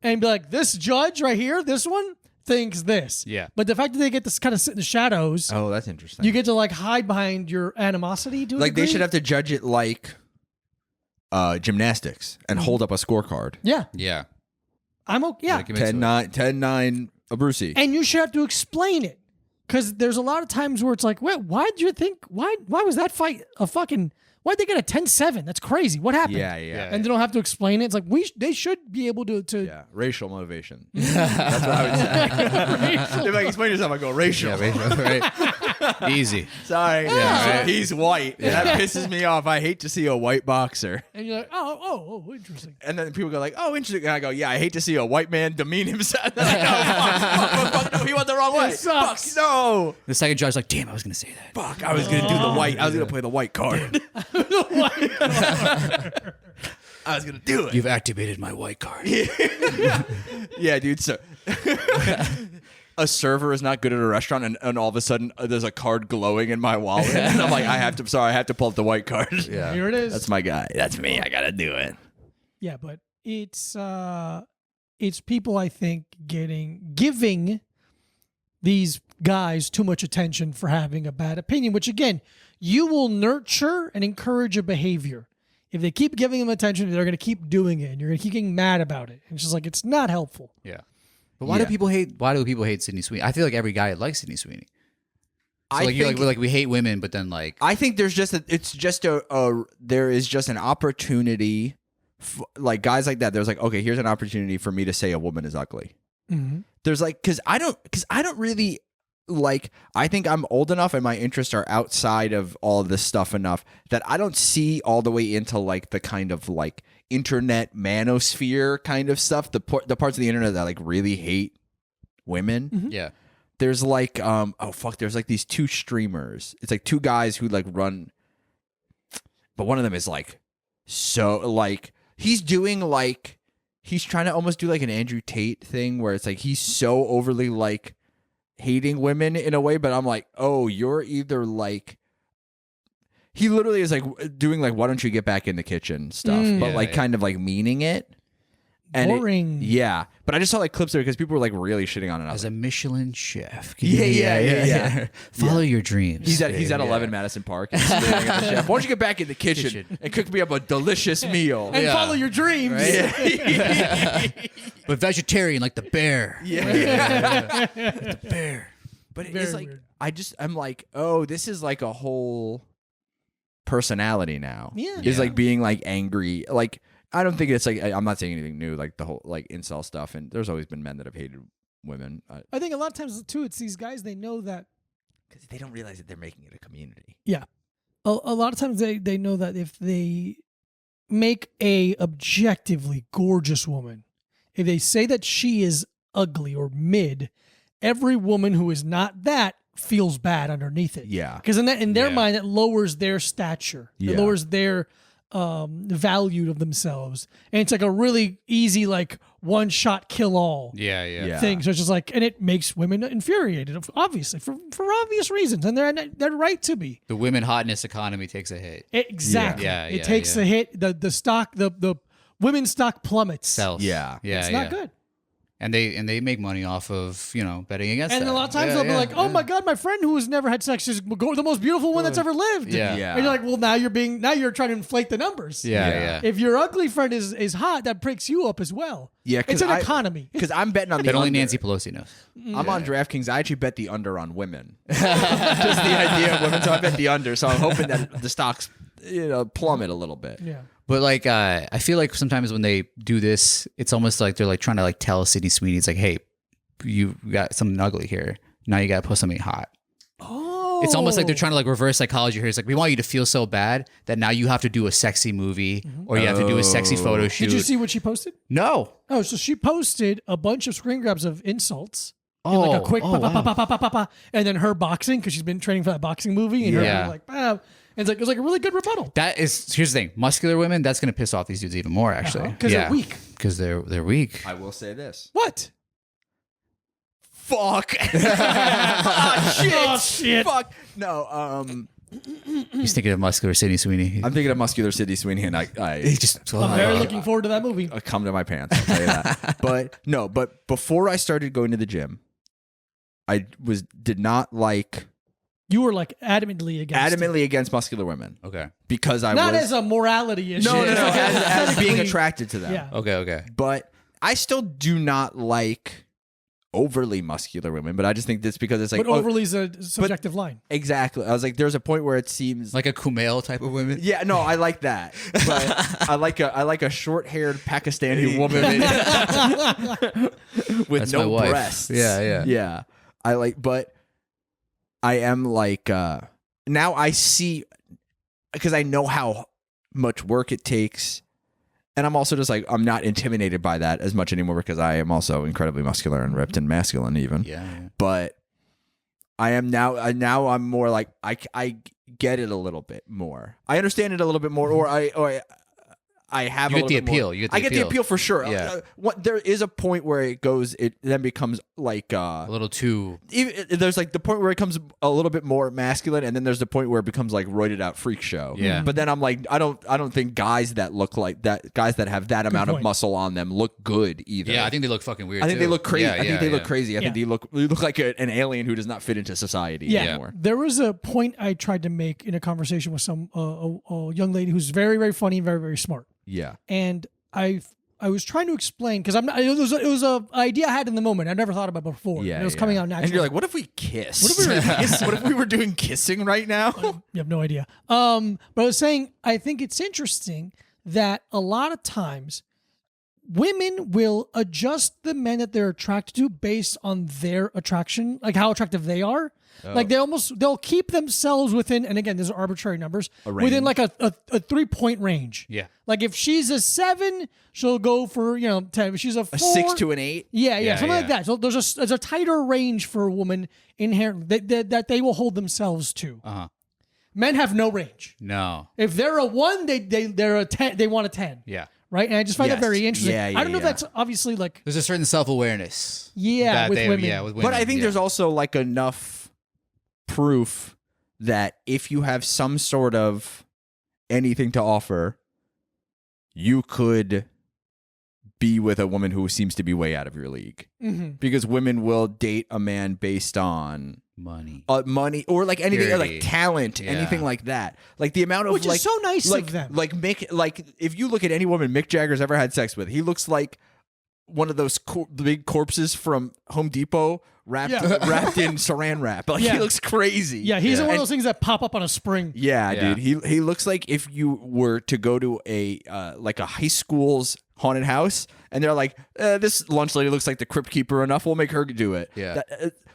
C: and be like, this judge right here, this one thinks this.
B: Yeah.
C: But the fact that they get to kind of sit in the shadows,
A: Oh, that's interesting.
C: you get to like hide behind your animosity. To a
A: like they
C: degree.
A: should have to judge it like gymnastics and hold up a scorecard.
C: Yeah.
B: Yeah.
C: I'm okay. Yeah.
A: 10-9 a Brucey.
C: And you should have to explain it. Because there's a lot of times where it's like, wait, why did you think, why was that fight a fucking, why'd they get a 10-7? That's crazy. What happened?
A: Yeah.
C: And they don't have to explain it. It's like, they should be able to
A: Yeah, racial motivation. That's what I would say. If I explain yourself, I go racial.
B: Right. Easy.
A: Sorry.
B: Yeah, right.
A: He's white. That pisses me off. I hate to see a white boxer.
C: and you're like, oh, interesting.
A: And then people go like, oh, interesting. And I go, yeah, I hate to see a white man demean himself. Like, no, fuck, no, he went the wrong way.
C: sucks.
A: Fuck, no.
B: The second judge's like, damn, I was going to say that.
A: Fuck, I was going to do the white. I was going to play the white card. I was going to do it.
B: You've activated my white card.
A: Yeah, dude. So a server is not good at a restaurant, and all of a sudden there's a card glowing in my wallet, and I'm like, I have to pull up the white card.
B: Yeah.
C: Here it is.
A: That's my guy. That's me. I gotta do it.
C: Yeah, but it's people, I think, giving these guys too much attention for having a bad opinion, which again, you will nurture and encourage a behavior. If they keep giving them attention, they're going to keep doing it, and you're going to keep getting mad about it. And it's just like, it's not helpful.
B: Yeah. But why do people hate Sydney Sweeney? I feel like every guy likes Sydney Sweeney. So
A: I
B: like you're
A: think-
B: like we hate women, but then like
A: I think there's just there is just an opportunity, like guys like that. There's like, okay, here's an opportunity for me to say a woman is ugly.
C: Mm-hmm.
A: There's like, because I don't really like, I think I'm old enough and my interests are outside of all of this stuff enough that I don't see all the way into like the kind of like internet manosphere kind of stuff, the parts of the internet that like really hate women.
C: Mm-hmm.
B: yeah.
A: There's like there's like these two streamers. It's like two guys who like run, but one of them is like so like he's doing like he's trying to almost do like an Andrew Tate thing where it's like he's so overly like hating women in a way, but I'm like, oh, you're either like, he literally is like doing like, why don't you get back in the kitchen stuff, but
B: Yeah,
A: like
B: yeah.
A: kind of like meaning it. And
C: Boring.
A: yeah, but I just saw like clips there because people were like really shitting on it. I was
B: As a
A: like,
B: Michelin chef.
A: Yeah.
B: Follow your dreams.
A: he's at 11 Madison Park. And he's staring at the chef. Why don't you get back in the kitchen and cook me up a delicious meal?
C: And
B: Yeah.
C: follow your dreams.
B: But vegetarian like the bear.
A: The bear. But
C: Very
A: it's like
C: weird.
A: I'm like, oh, this is like a whole personality now.
C: Yeah.
A: Is
B: Yeah.
A: like being like angry. Like I don't think it's like I'm not saying anything new, like the whole like incel stuff, and there's always been men that have hated women.
C: I think a lot of times too, it's these guys, they know that.
A: Because they don't realize that they're making it a community.
C: Yeah. A lot of times they know that if they make a objectively gorgeous woman, if they say that she is ugly or mid, every woman who is not that feels bad underneath it.
A: Yeah.
C: Because in their
B: Yeah.
C: mind, it lowers their stature.
A: Yeah.
C: It lowers their value of themselves. And it's like a really easy, like one shot kill all
B: Yeah.
A: Yeah.
C: thing. So it's just like, and it makes women infuriated, obviously, for obvious reasons. And they're right to be.
B: The women hotness economy takes a hit.
C: Exactly.
B: Yeah,
C: it
B: yeah,
C: takes
B: yeah.
C: a hit. The stock, the women's stock plummets.
B: Sells.
A: Yeah.
B: Yeah.
C: It's
B: yeah.
C: not good.
B: And they make money off of, betting against
C: And
B: that.
C: a lot of times they'll be like, "Oh my god, my friend who has never had sex is the most beautiful one that's ever lived."
B: Yeah.
A: Yeah.
C: And you're like, "Well, now you're trying to inflate the numbers."
B: Yeah,
A: Yeah.
B: yeah.
C: If your ugly friend is hot, that breaks you up as well.
A: Yeah,
C: It's an economy.
A: Because I'm betting on the
B: But only
A: under.
B: Nancy Pelosi knows.
A: I'm on DraftKings. I actually bet the under on women. Just the idea of women, so I bet the under. So I'm hoping that the stocks plummet a little bit.
C: Yeah.
B: But like, I feel like sometimes when they do this, it's almost like they're like trying to like tell Sydney Sweeney, it's like, hey, you got something ugly here. Now you got to put something hot.
C: Oh.
B: It's almost like they're trying to like reverse psychology here. It's like, we want you to feel so bad that now you have to do a sexy movie or you have to do a sexy photo shoot.
C: Did you see what she posted?
B: No.
C: Oh, so she posted a bunch of screen grabs of insults.
B: Oh,
C: Like a quick
B: wow.
C: pa, pa, pa, pa, pa, pa, pa, and then her boxing because she's been training for that boxing movie and
B: Yeah.
C: her like And it was like a really good rebuttal.
B: Here's the thing: muscular women, that's gonna piss off these dudes even more. Actually,
C: Because they're weak.
B: Because they're weak.
A: I will say this.
C: What?
A: Fuck. Oh, shit.
C: Oh, shit.
A: Fuck. No.
B: He's thinking of muscular Sydney Sweeney.
A: I'm thinking of muscular Sydney Sweeney, and I
C: I'm very looking forward to that movie.
A: come to my pants. I'll tell you that. but before I started going to the gym, I did not like
C: You were like adamantly
A: against muscular women
B: Okay.
A: because I
C: Not
A: was
C: as a morality issue.
A: no,
C: It's like
A: as being
C: aesthetically-
A: attracted to them.
C: Yeah.
B: Okay.
A: But I still do not like overly muscular women, but I just think that's because it's like
C: But overly is a subjective line.
A: exactly. I was like, there's a point where it seems
B: Like a Kumail type of women.
A: yeah, no, I like that, but I like a short-haired Pakistani woman with
B: That's my
A: no
B: wife.
A: breasts.
B: Yeah.
A: I like, but I am like now I see because I know how much work it takes. And I'm also just like, I'm not intimidated by that as much anymore because I am also incredibly muscular and ripped and masculine even.
B: Yeah.
A: But I am now I'm more like, I get it a little bit more. I understand it a little bit more, or I have
B: You
A: a
B: get the
A: little bit
B: appeal.
A: more.
B: You get the
A: I get the appeal for sure.
B: Yeah.
A: There is a point where it then becomes like
B: A little too.
A: there's like the point where it becomes a little bit more masculine, and then there's the point where it becomes like roided out freak show.
B: Yeah.
A: But then I'm like, I don't think guys that look like that, guys that have that amount of
C: point.
A: muscle on them look good either.
B: Yeah, I think they look fucking weird.
A: I think they
B: too.
A: look crazy.
B: Yeah,
A: I think they look crazy. I think
C: Yeah.
A: they look like an alien who does not fit into society
C: Yeah.
A: anymore.
C: There was a point I tried to make in a conversation with some a young lady who's very, very funny and very, very smart.
A: Yeah.
C: And I was trying to explain because I'm not. It was a idea I had in the moment. I never thought about it before.
A: Yeah.
C: And it was coming out naturally.
A: And you're like, what if we kissed? What if we were what if we were doing kissing right now?
C: You have no idea. But I was saying, I think it's interesting that a lot of times women will adjust the men that they're attracted to based on their attraction, like how attractive they are. Like they'll keep themselves within, and again, these are arbitrary numbers, within like a 3-point range.
B: Yeah.
C: Like if she's a 7, she'll go for 10. If she's a 4,
A: A 6 to an 8.
C: yeah,
B: Yeah,
C: something like that. So there's a tighter range for a woman inherently that they will hold themselves to.
B: Uh-huh.
C: Men have no range.
B: No.
C: If they're a 1, they're a 10. They want a 10.
B: Yeah.
C: Right, and I just find that
A: Yes.
C: very interesting.
A: Yeah,
C: I don't know if
A: yeah.
C: that's obviously like
B: There's a certain self-awareness.
C: Yeah, with women.
B: Yeah, with women.
A: But I think there's also like enough proof that if you have some sort of anything to offer, you could be with a woman who seems to be way out of your league. Because women will date a man based on
B: money.
A: money or like anything
B: Purity.
A: like talent,
B: Yeah.
A: anything like that. Like the amount of
C: Which is
A: like
C: so nice
A: like,
C: of them.
A: Like if you look at any woman Mick Jagger's ever had sex with, he looks like one of those big corpses from Home Depot wrapped in saran wrap. Like
C: Yeah.
A: he looks crazy.
C: yeah, he's
B: Yeah.
C: one of those things that pop up on a spring.
A: Yeah,
B: Yeah.
A: dude. He looks like if you were to go to a like a high school's haunted house and they're like, this lunch lady looks like the crypt keeper enough, we'll make her do it.
B: Yeah.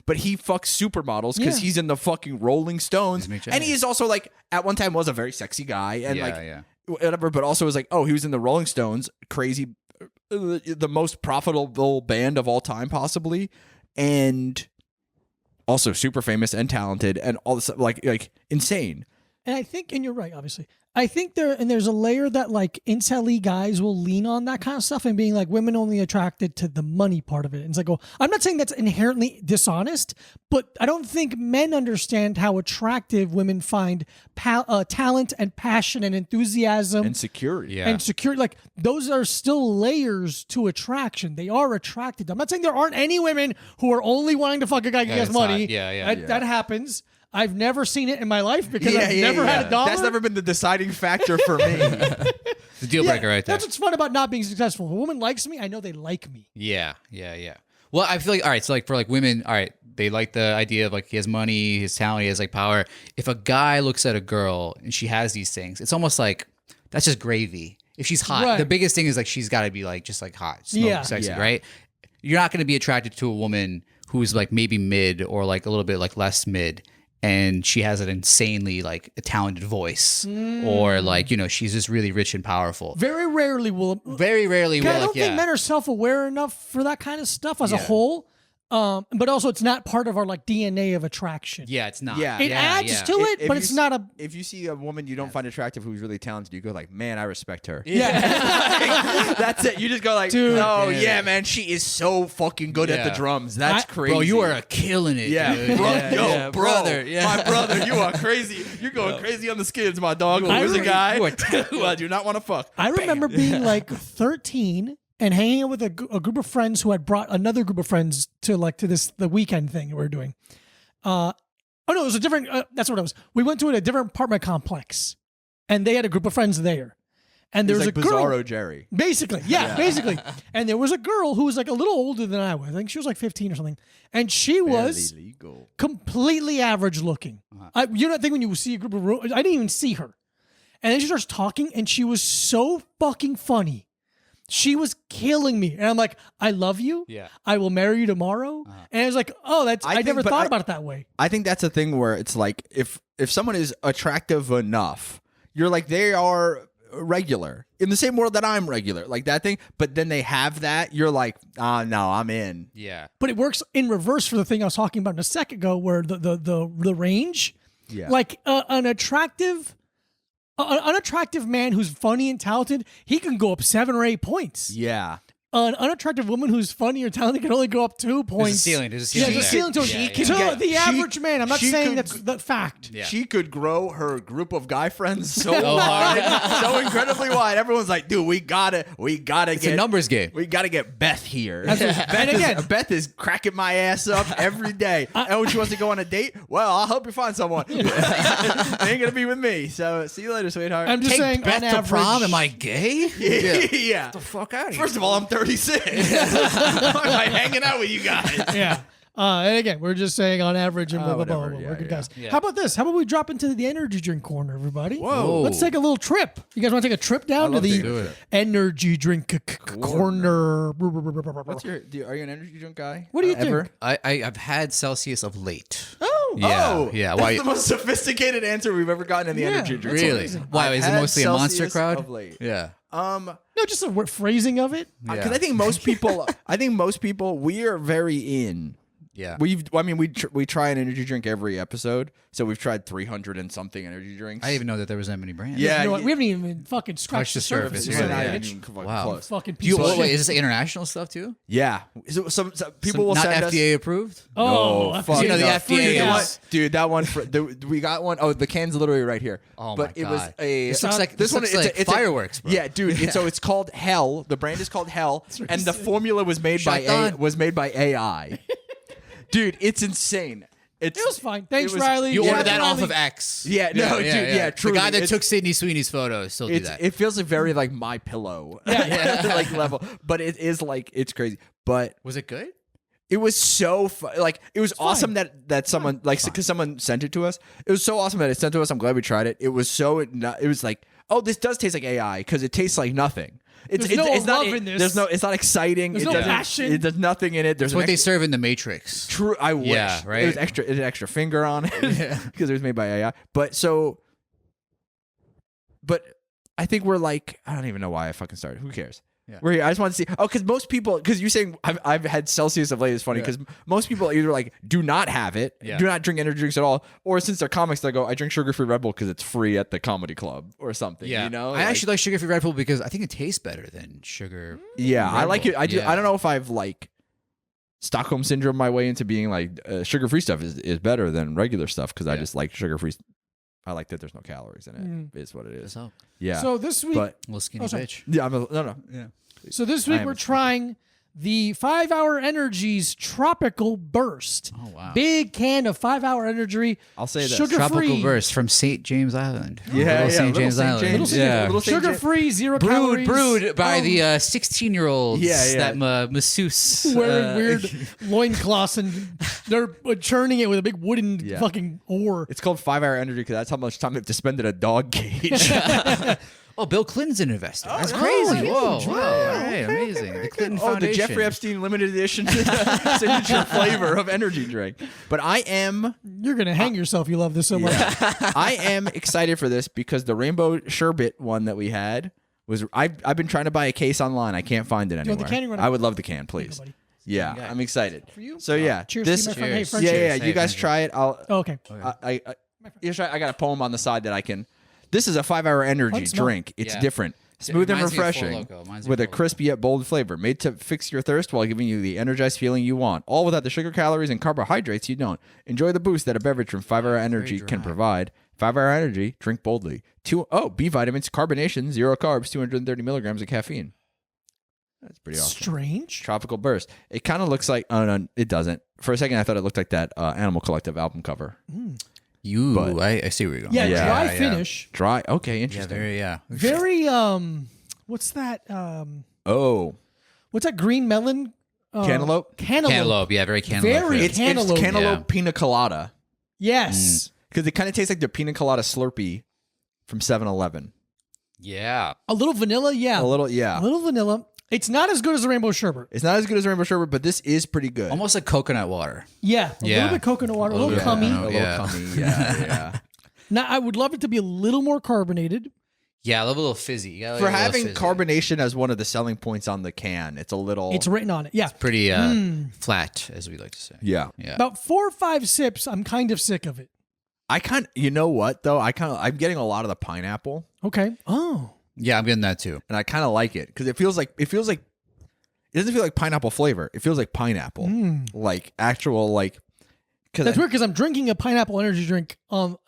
A: But he fucks supermodels because
C: Yeah.
A: he's in the fucking Rolling Stones.
B: He's Mick Jagger.
A: And he is also like at one time was a very sexy guy and
B: Yeah.
A: whatever, but also was like, oh, he was in the Rolling Stones, crazy, the most profitable band of all time, possibly, and also super famous and talented, and all this like insane.
C: And I think, and you're right, obviously. I think there's a layer that like incel-y guys will lean on that kind of stuff and being like women only attracted to the money part of it. And it's like, well, I'm not saying that's inherently dishonest, but I don't think men understand how attractive women find talent and passion and enthusiasm
A: And security.
B: Yeah.
C: and security. Like those are still layers to attraction. They are attracted. I'm not saying there aren't any women who are only wanting to fuck a guy who gets
B: it's
C: money.
B: not. Yeah.
C: That happens. I've never seen it in my life because I've never had a dollar.
A: That's never been the deciding factor for me.
B: It's a deal breaker right there.
C: That's what's fun about not being successful. If a woman likes me, I know they like me.
B: Yeah. Well, I feel like, all right, so like for like women, all right, they like the idea of like he has money, his talent, he has like power. If a guy looks at a girl and she has these things, it's almost like that's just gravy. If she's hot,
C: Right.
B: the biggest thing is like she's got to be like just like hot, sexy,
A: Yeah.
B: right? You're not going to be attracted to a woman who's like maybe mid or like a little bit like less mid. And she has an insanely like a talented voice, or like she's just really rich and powerful.
C: Very rarely will.
B: Very rarely will.
C: I don't
B: like,
C: think men are self-aware enough for that kind of stuff as a whole. But also it's not part of our like DNA of attraction.
B: Yeah, it's not.
A: Yeah.
C: It adds to it,
A: If
C: but
A: you
C: it's
A: s-
C: not a.
A: If you see a woman you don't find attractive who's really talented, you go like, man, I respect her.
C: Yeah.
A: That's it. You just go like,
C: Dude.
A: oh yeah, man, she is so fucking good at the
B: Yeah.
A: drums. That's crazy.
B: Bro, you are killing it.
A: Yeah,
B: dude.
A: bro,
B: Yeah,
A: yo,
B: yeah,
A: bro,
B: brother. Yeah.
A: my brother, you are crazy. You're going crazy on the skids, my dog.
C: I
A: Who's a
C: remember-
A: guy
B: you are
A: who I do not want to fuck.
C: I remember being like 13 and hanging out with a group of friends who had brought another group of friends to the weekend thing that we were doing. Oh no, it was a different. That's what it was. We went to a different apartment complex, and they had a group of friends there, and there was
A: like
C: a girl.
A: Bizarro Jerry.
C: Basically, basically. And there was a girl who was like a little older than I was. I think she was like 15 or something, and she was
A: Barely legal.
C: completely average looking. You know that thing when you see a group of I didn't even see her, and then she starts talking, and she was so fucking funny. She was killing me, and I'm like, I love you.
B: Yeah.
C: I will marry you tomorrow. And I was like, oh, that's I never
A: but
C: thought
A: I-
C: about it that way.
A: I think that's a thing where it's like if someone is attractive enough, you're like they are regular in the same world that I'm regular, like that thing. But then they have that, you're like, no, I'm in.
B: Yeah.
C: But it works in reverse for the thing I was talking about a second ago, where the range,
A: Yeah.
C: like an attractive man who's funny and talented, he can go up 7 or 8 points.
A: Yeah.
C: An unattractive woman who's funny or talented can only go up 2 points.
B: ceiling. There's a
C: Yeah,
B: ceiling
C: there's a
B: there.
C: ceiling to it.
B: Yeah,
C: So
B: yeah.
C: the average man, I'm not
A: she
C: saying
A: could-
C: that's the fact.
B: Yeah.
A: She could grow her group of guy friends so
B: hard.
A: wide, so incredibly wide. Everyone's like, dude, we gotta
B: It's
A: get
B: a numbers game.
A: We gotta get Beth here.
C: And again-
A: Beth is cracking my ass up every day. And when she wants to go on a date, well, I'll help you find someone. They ain't gonna be with me. So see you later, sweetheart.
C: I'm just
B: Take
C: saying,
B: Beth
C: on
B: to
C: average,
B: prom? Am I gay?
A: yeah.
B: Fuck out of here.
A: First of all, I'm 36. Why am I hanging out with you guys?
C: Yeah. And again, we're just saying on average and blah, blah, blah,
A: whatever.
C: blah.
A: Yeah,
C: We're good
A: yeah.
C: guys.
B: Yeah.
C: How about this? How about we drop into the energy drink corner, everybody?
A: Whoa.
C: Let's take a little trip. You guys want to take a trip down to
A: love to do
C: the
A: it.
C: energy drink corner?
A: Are you an energy drink guy?
C: What do you
A: Ever?
C: think?
B: I've had Celsius of late.
C: Oh,
B: Yeah.
A: Oh,
B: Yeah.
A: That's
B: Why?
A: the most sophisticated answer we've ever gotten in the
C: Yeah.
A: energy drink.
B: Really?
C: amazing.
B: Why?
A: I've
B: Is it
A: had
B: mostly a monster
A: Celsius
B: crowd?
A: of late.
B: Yeah.
C: no, just the phrasing of it.
A: Because
B: Yeah.
A: I think most people, we are very in.
B: Yeah.
A: We try an energy drink every episode, so we've tried 300 and something energy drinks.
B: I didn't even know that there was that many brands.
A: Yeah,
C: You know what? We haven't even fucking scratched the surface.
B: surface,
A: Yeah,
B: really,
A: not
B: yeah.
A: even fucking
B: Wow.
A: close.
C: Fucking
B: Do you,
C: piece of
B: wait,
C: shit.
B: is this international stuff too?
A: Yeah, so, some people will
B: Not
A: send
B: FDA approved?
C: Oh,
A: No,
C: I
A: fuck
B: you know, the
A: no.
B: FDA
A: You know what?
B: is-
A: Dude, that one we got one. Oh, the can's literally right here.
B: Oh
A: but
B: my
A: it was
B: God.
A: a.
B: This looks like- this looks
A: it's
B: like
A: it's
B: fireworks, bro.
A: Yeah, dude. So it's called Hell. The brand is called Hell, and the formula was made
B: Shut
A: by AI. Dude, it's insane.
C: It was fine. Thanks,
A: it was-
C: Riley.
B: You
C: Yeah,
B: ordered that
C: Riley.
B: off of X.
A: Yeah, no, dude, yeah,
B: The
A: truly.
B: guy that
A: It's-
B: took Sydney Sweeney's photos still do that.
A: It feels like very like My Pillow, like level, but it is like it's crazy. But
B: Was it good?
A: it was so like it was awesome that someone like because someone sent it to us. It was so awesome that it sent to us. I'm glad we tried it. It was so it was like, oh, this does taste like AI because it tastes like nothing. It's
C: There's no
A: it's not
C: love in this.
A: There's no. It's not exciting.
C: There's
A: it
C: no
A: doesn't-
C: passion.
A: There's nothing in it. There's
B: It's
A: an
B: what they
A: extra,
B: serve in the Matrix.
A: true. I wish.
B: Yeah, right?
A: It was extra. It had an extra finger on it because it was made by AI. But I think we're like I don't even know why I fucking started. Who cares?
B: Yeah.
A: We're here. I just want to see. Oh, because most people, because you saying I've had Celsius of late is funny because most people either like do not have it,
B: Yeah.
A: do not drink energy drinks at all, or since they're comics, they go, I drink sugar-free Red Bull because it's free at the comedy club or something.
B: Yeah.
A: You know,
B: I actually like sugar-free Red Bull because I think it tastes better than sugar.
A: yeah, I
B: Red
A: like
B: Bull.
A: it. I do.
B: Yeah.
A: I don't know if I've like Stockholm syndrome my way into being like sugar-free stuff is better than regular stuff because I just like sugar-free. I like that there's no calories in it. Is what it is.
B: So,
A: Yeah.
C: So this week,
A: but
B: little skinny
C: sorry.
B: bitch.
A: yeah, no. Yeah.
C: this
A: I
C: week
A: am
C: we're
A: a-
C: trying the 5 Hour Energies Tropical Burst.
B: Oh, wow.
C: Big can of 5 Hour Energy.
A: I'll say this.
C: Sugar-free.
B: Tropical Burst from St. James Island.
A: Yeah,
B: Little St.
A: Little
B: James
A: St.
B: Island.
A: James.
B: Yeah.
A: Little St.
C: Sugar-free, 0 calories.
B: Brewed by the 16-year-olds
A: Yeah.
B: that masseuse.
C: Wearing weird loincloths and they're churning it with a big wooden
A: Yeah.
C: fucking oar.
A: It's called 5 Hour Energy because that's how much time they have to spend in a dog cage.
B: Oh, Bill Clinton's an investor. That's
A: yeah.
B: crazy.
A: Oh,
B: Whoa. Wow. All right. Amazing. The Clinton
A: Oh, the
B: Foundation.
A: Jeffrey Epstein limited edition signature flavor of energy drink. But I am
C: You're going to hang yourself. You love this so much.
A: I am excited for this because the rainbow sherbet one that we had was I've been trying to buy a case online. I can't find it
C: you
A: anywhere.
C: want the can? You want
A: I would love the can, please.
C: buddy.
A: Yeah,
B: Yeah.
A: I'm excited.
C: For you?
A: So yeah,
C: Cheers
A: this
C: to you, my friend. Hey,
B: Cheers.
C: friend,
A: yeah,
C: cheers.
A: yeah.
B: Hey,
A: You guys
B: thank you.
A: try it. I'll.
C: Oh, okay.
A: I got a poem on the side that I can. This is a 5-hour energy
C: Fun smell.
A: drink. It's
B: Yeah.
A: different, smooth and
B: reminds me of Four
A: refreshing,
B: Loko. Reminds me
A: with
B: of
A: a
B: Four Loko.
A: crisp yet bold flavor, made to fix your thirst while giving you the energized feeling you want, all without the sugar, calories, and carbohydrates you don't. Enjoy the boost that a beverage from 5-hour energy can
B: dry.
A: provide. 5-hour energy, drink boldly. B vitamins, carbonation, 0 carbs, 230 milligrams of caffeine. That's pretty awesome.
C: Strange.
A: Tropical Burst. It kind of looks like. Oh no, it doesn't. For a second, I thought it looked like that Animal Collective album cover. But-
B: I see where you're going.
C: Yeah,
A: Yeah,
C: dry
B: yeah.
C: finish.
A: Dry. Okay,
B: Yeah,
A: interesting.
C: Very what's that?
A: Oh,
C: What's that green melon?
A: cantaloupe.
B: Cantaloupe. Yeah, very cantaloupe.
C: Very-
B: yeah.
A: It's
C: Cantaloupe.
A: cantaloupe
B: Yeah.
A: pina colada
C: Yes.
A: because it kind of tastes like the pina colada Slurpee from 7-Eleven.
B: Yeah.
C: A little vanilla, yeah.
A: A little, yeah.
C: A little vanilla. It's not as good as the rainbow sherbet.
A: It's not as good as rainbow sherbet, but this is pretty good.
B: Almost like coconut water.
C: Yeah. A
B: Yeah.
C: little bit coconut water, a little
B: bit.
C: cummy.
B: Yeah.
A: A little
B: Yeah.
A: cummy. Yeah, yeah.
C: Now I would love it to be a little more carbonated.
B: Yeah, a little fizzy. You gotta
A: For
B: like a little
A: having
B: fizzy.
A: carbonation as one of the selling points on the can, it's a little.
C: It's written on it. Yeah.
B: Pretty flat, as we like to say.
A: yeah.
B: Yeah.
C: About 4 or 5 sips, I'm kind of sick of it.
A: You know what though? I'm getting a lot of the pineapple,
C: Okay. Oh.
B: Yeah, I'm getting that too.
A: and I kind of like it because it doesn't feel like pineapple flavor. It feels like pineapple, like actual like.
C: That's weird because I'm drinking a pineapple energy drink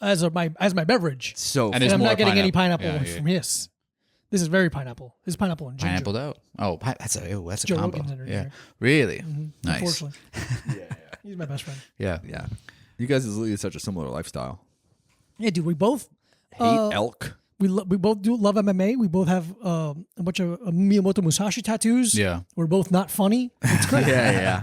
C: as my beverage.
A: So
B: And
C: And
B: there's
C: I'm
B: more
C: not getting any
B: pineapple.
C: pineapple
B: Yeah, yeah.
C: from this. This is very pineapple. This is pineapple and ginger.
B: Pineappled out. Oh, that's a
C: Joe
B: combo.
C: Rogan's energy
B: Yeah.
C: drink.
B: Really? Nice.
C: Unfortunately. He's my best friend.
B: Yeah.
A: yeah, you guys lead such a similar lifestyle.
C: Yeah, dude, we both
A: Hate elk.
C: we both do love MMA. We both have a bunch of Miyamoto Musashi tattoos.
B: Yeah.
C: We're both not funny. It's great.
A: Yeah,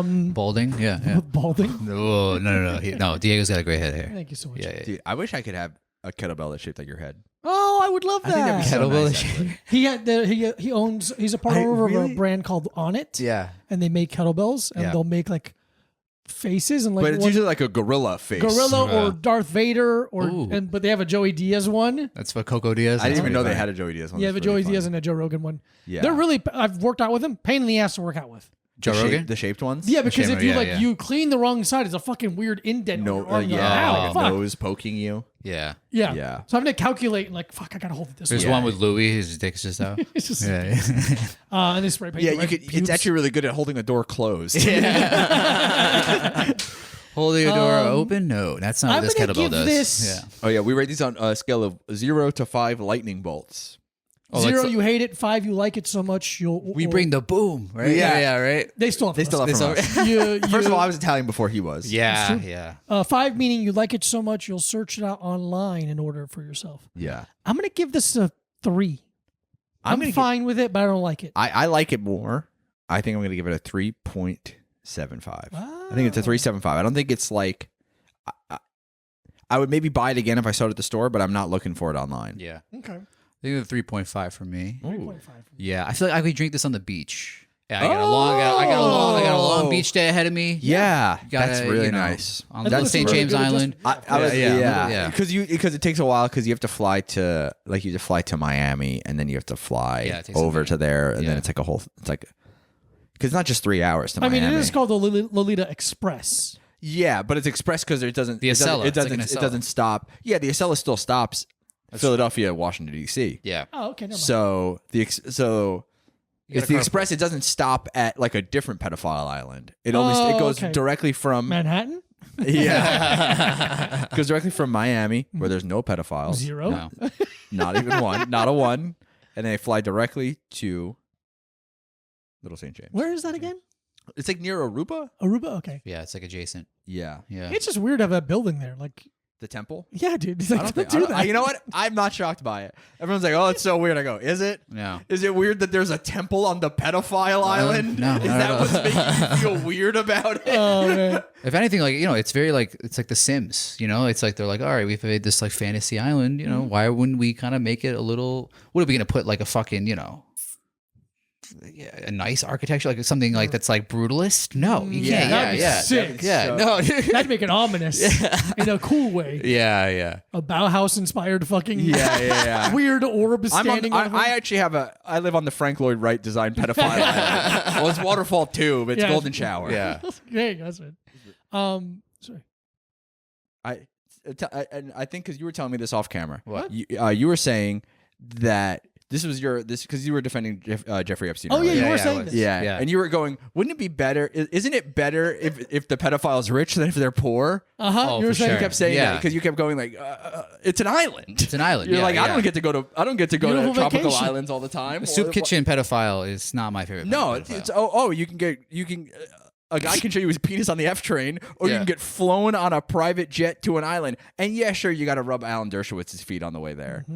B: Balding? Yeah. Yeah.
C: Balding.
B: Oh, no. No, Diego's got a great head hair.
C: Thank you so much.
B: Yeah.
A: Dude, I wish I could have a kettlebell that's shaped like your head.
C: Oh, I would love that.
A: I think that'd be so
B: Kettlebell.
A: nice, actually.
C: He had he's a part owner of
A: really-
C: a brand called On It.
B: Yeah.
C: And they make kettlebells and
B: Yeah.
C: they'll make like faces and like
A: But it's
C: one
A: usually like a gorilla face.
C: gorilla or Darth Vader
B: Ooh.
C: but they have a Joey Diaz one.
B: That's what Coco Diaz.
A: I didn't even know they
B: That's
A: had a Joey Diaz one.
C: Yeah, the
A: That's
C: Joey
A: really
C: Diaz
A: funny.
C: and a Joe Rogan one.
A: Yeah.
C: They're really I've worked out with them. Pain in the ass to work out with.
B: Joe
A: The
B: Rogan?
A: the shaped ones.
C: Yeah, because
B: Shame-
C: if you
B: yeah.
C: you clean the wrong side, it's a fucking weird indent.
A: No,
C: on your arm. You're like,
A: yeah,
C: ow,
A: like a
C: fuck.
A: nose poking you.
B: Yeah.
C: Yeah.
A: Yeah.
C: So I'm gonna calculate and like, fuck, I gotta hold it this
B: There's
C: way.
B: one with Louis. His dick's just out.
C: It's just
B: Yeah.
C: and they spray paint.
A: Yeah,
C: the
A: you
C: red
A: could.
C: pubes.
A: It's actually really good at holding a door closed.
B: Holding a door open? No, that's not
C: I'm
B: what this
C: gonna
B: kettlebell
C: give
B: does.
C: this-
B: Yeah.
A: Oh yeah, we rate these on a scale of 0 to 5 lightning bolts.
B: Oh,
C: 0,
B: like-
C: you hate it. 5, you like it so much
B: We bring the boom, right?
A: Yeah.
B: right.
C: They still have
A: They still have
B: They
A: from
B: still-
A: us.
C: You,
A: First of all, I was Italian before he was.
B: Yeah, yeah.
C: 5 meaning you like it so much you'll search it out online and order it for yourself.
A: Yeah.
C: I'm gonna give this a 3. I'm
A: gonna
C: fine with it, but I don't like it.
A: I like it more. I think I'm going to give it a 3.75. I think it's a 3.75. I don't think it's like. I would maybe buy it again if I saw it at the store, but I'm not looking for it online.
B: Yeah.
C: Okay.
B: I think it's a 3.5 for me.
C: 3.5.
B: Yeah, I feel like I could drink this on the beach. Yeah, I got a long beach day ahead of me.
A: Yeah,
B: Gotta,
A: that's really
B: you know,
A: nice.
B: On
C: That's
B: the St.
C: really
B: James
C: good
B: Island.
A: Yeah,
B: Yeah.
A: because it takes a while because you have to fly to Miami and then you have to fly
B: Yeah, it takes a
A: over
B: minute.
A: to there and then
B: Yeah.
A: it's like because it's not just 3 hours to
C: I
A: Miami.
C: mean, it is called the Lolita Express.
A: Yeah, but it's express because it doesn't.
B: The Acela.
A: It
B: It's like
A: doesn't.
B: an
A: It
B: Acela.
A: doesn't stop. Yeah, the Acela still stops. Philadelphia, Washington D.C.
B: Yeah.
C: Oh, okay. Never mind.
A: So it's the
B: gotta
A: express. It doesn't stop at like a different pedophile island. It only it goes
C: okay.
A: directly from
C: Manhattan?
A: yeah. It goes directly from Miami where there's no pedophiles.
C: 0.
B: No.
A: Not even one. Not a one. And they fly directly to Little St. James.
C: Where is that again?
A: It's like near Aruba.
C: Aruba? Okay.
B: Yeah, it's like adjacent.
A: Yeah.
B: Yeah.
C: It's just weird to have that building there. Like,
A: The temple.
C: yeah, dude. It's
A: I
C: like,
A: don't
C: don't
A: think.
C: do that.
A: You know what? I'm not shocked by it. Everyone's like, "Oh, it's so weird." I go, "Is it?
B: No.
A: Is it weird that there's a temple on the pedophile island?
B: no,
A: Is
B: not
A: that
B: at
A: what's
B: all.
A: making you feel weird about it?"
C: Oh, man.
B: If anything, like, you know, it's very like, it's like The Sims, you know? It's like, they're like, all right, we've made this like fantasy island, you know? Why wouldn't we kind of make it a little, what are we going to put like a fucking, you know, a nice architecture, like something like that's like brutalist. No, you can't.
C: That'd be sick.
B: No.
C: That'd make it ominous in a cool way.
B: Yeah.
C: A Bauhaus inspired fucking weird orb standing.
A: I actually I live on the Frank Lloyd Wright designed pedophile island. Well, it's Waterfall 2, but it's Golden Shower.
B: Yeah.
C: Okay, that's it. Sorry.
A: I think because you were telling me this off camera.
B: What?
A: You were saying that this was because you were defending Jeffrey Epstein.
C: Oh yeah,
A: earlier.
C: you were saying this.
A: Yeah, and you were going, wouldn't it be better? Isn't it better if the pedophile's rich than if they're poor?
B: Oh,
C: you were
B: for
C: saying
B: sure.
A: You kept saying that because you kept going like, it's an island.
B: It's an island.
A: You're
B: yeah,
A: like,
B: yeah.
A: I don't get to go to
C: Beautiful
A: tropical
C: vacation.
A: islands all the time.
B: A soup kitchen pedophile is not my favorite.
A: No,
B: pedophile.
A: it's you can. A guy can show you his penis on the F train, or you
B: Yeah.
A: can get flown on a private jet to an island. And yeah, sure, you got to rub Alan Dershowitz's feet on the way there.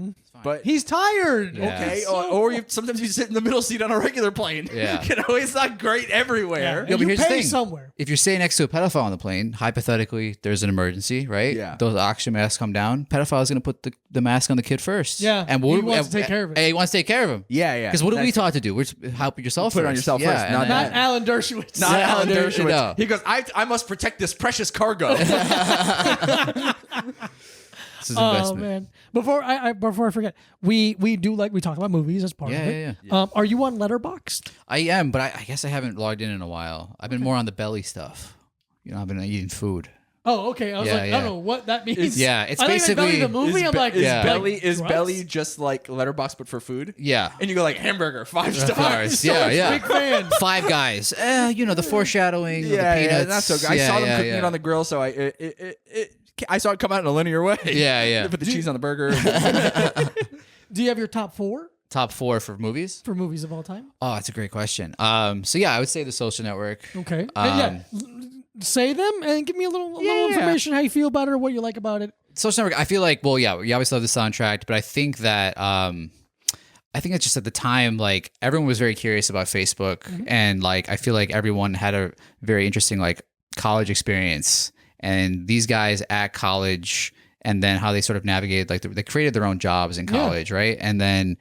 A: But
C: He's tired.
B: Yeah.
A: okay,
C: So
A: or sometimes you sit in the middle seat on a regular plane.
B: Yeah.
A: It's not great everywhere.
C: Yeah.
B: but
C: And you
B: here's the
C: pay
B: thing.
C: somewhere.
B: If you're staying next to a pedophile on the plane, hypothetically, there's an emergency, right?
A: Yeah.
B: Those oxygen masks come down. Pedophile's going to put the mask on the kid first.
C: Yeah.
B: And
C: He wants to take care of it.
B: He wants to take care of him.
A: Yeah.
B: Because what are we
A: That's-
B: taught to do? We're to help yourself
A: Put it
B: first.
A: on yourself
B: Yeah,
A: first,
B: and
A: not
B: then-
C: Not Alan Dershowitz.
A: Not
B: Yeah,
A: Alan
B: there-
A: Dershowitz.
B: no.
A: He goes, I must protect this precious cargo.
B: This is
C: Oh
B: investment.
C: man! Before I forget, we talk about movies as part of
B: Yeah,
C: it.
B: yeah,
C: Are you on Letterboxd?
B: I am, but I guess I haven't logged in a while. I've been more on the belly stuff. I've been eating food.
C: Oh, okay. I was
B: Yeah,
C: like, I
B: yeah.
C: don't know what that means.
B: Yeah, it's
C: I think
B: basically-
C: Belly the movie. I'm like,
B: Yeah.
A: Is
C: drugs?
A: Belly just like Letterboxd but for food?
B: Yeah.
A: And you go like hamburger, 5 stars.
B: Stars. Yeah.
C: Big fan.
B: Five Guys. The foreshadowing of the peanuts.
A: That's so good. I saw them cooking it on the grill, so I saw it come out in a linear way.
B: Yeah.
A: They put the cheese on the burger.
C: Do you have your top 4
B: Top 4 for movies?
C: for movies of all time?
B: Oh, that's a great question. So yeah, I would say The Social Network.
C: Okay. And say them and give me a little information how you feel about it or what you like about it.
B: Social Network, I feel like, well, yeah, we always love the soundtrack, but I think that I think it's just at the time, like, everyone was very curious about Facebook, and like I feel like everyone had a very interesting like college experience, and these guys at college, and then how they sort of navigated, like they created their own jobs in college, right? And then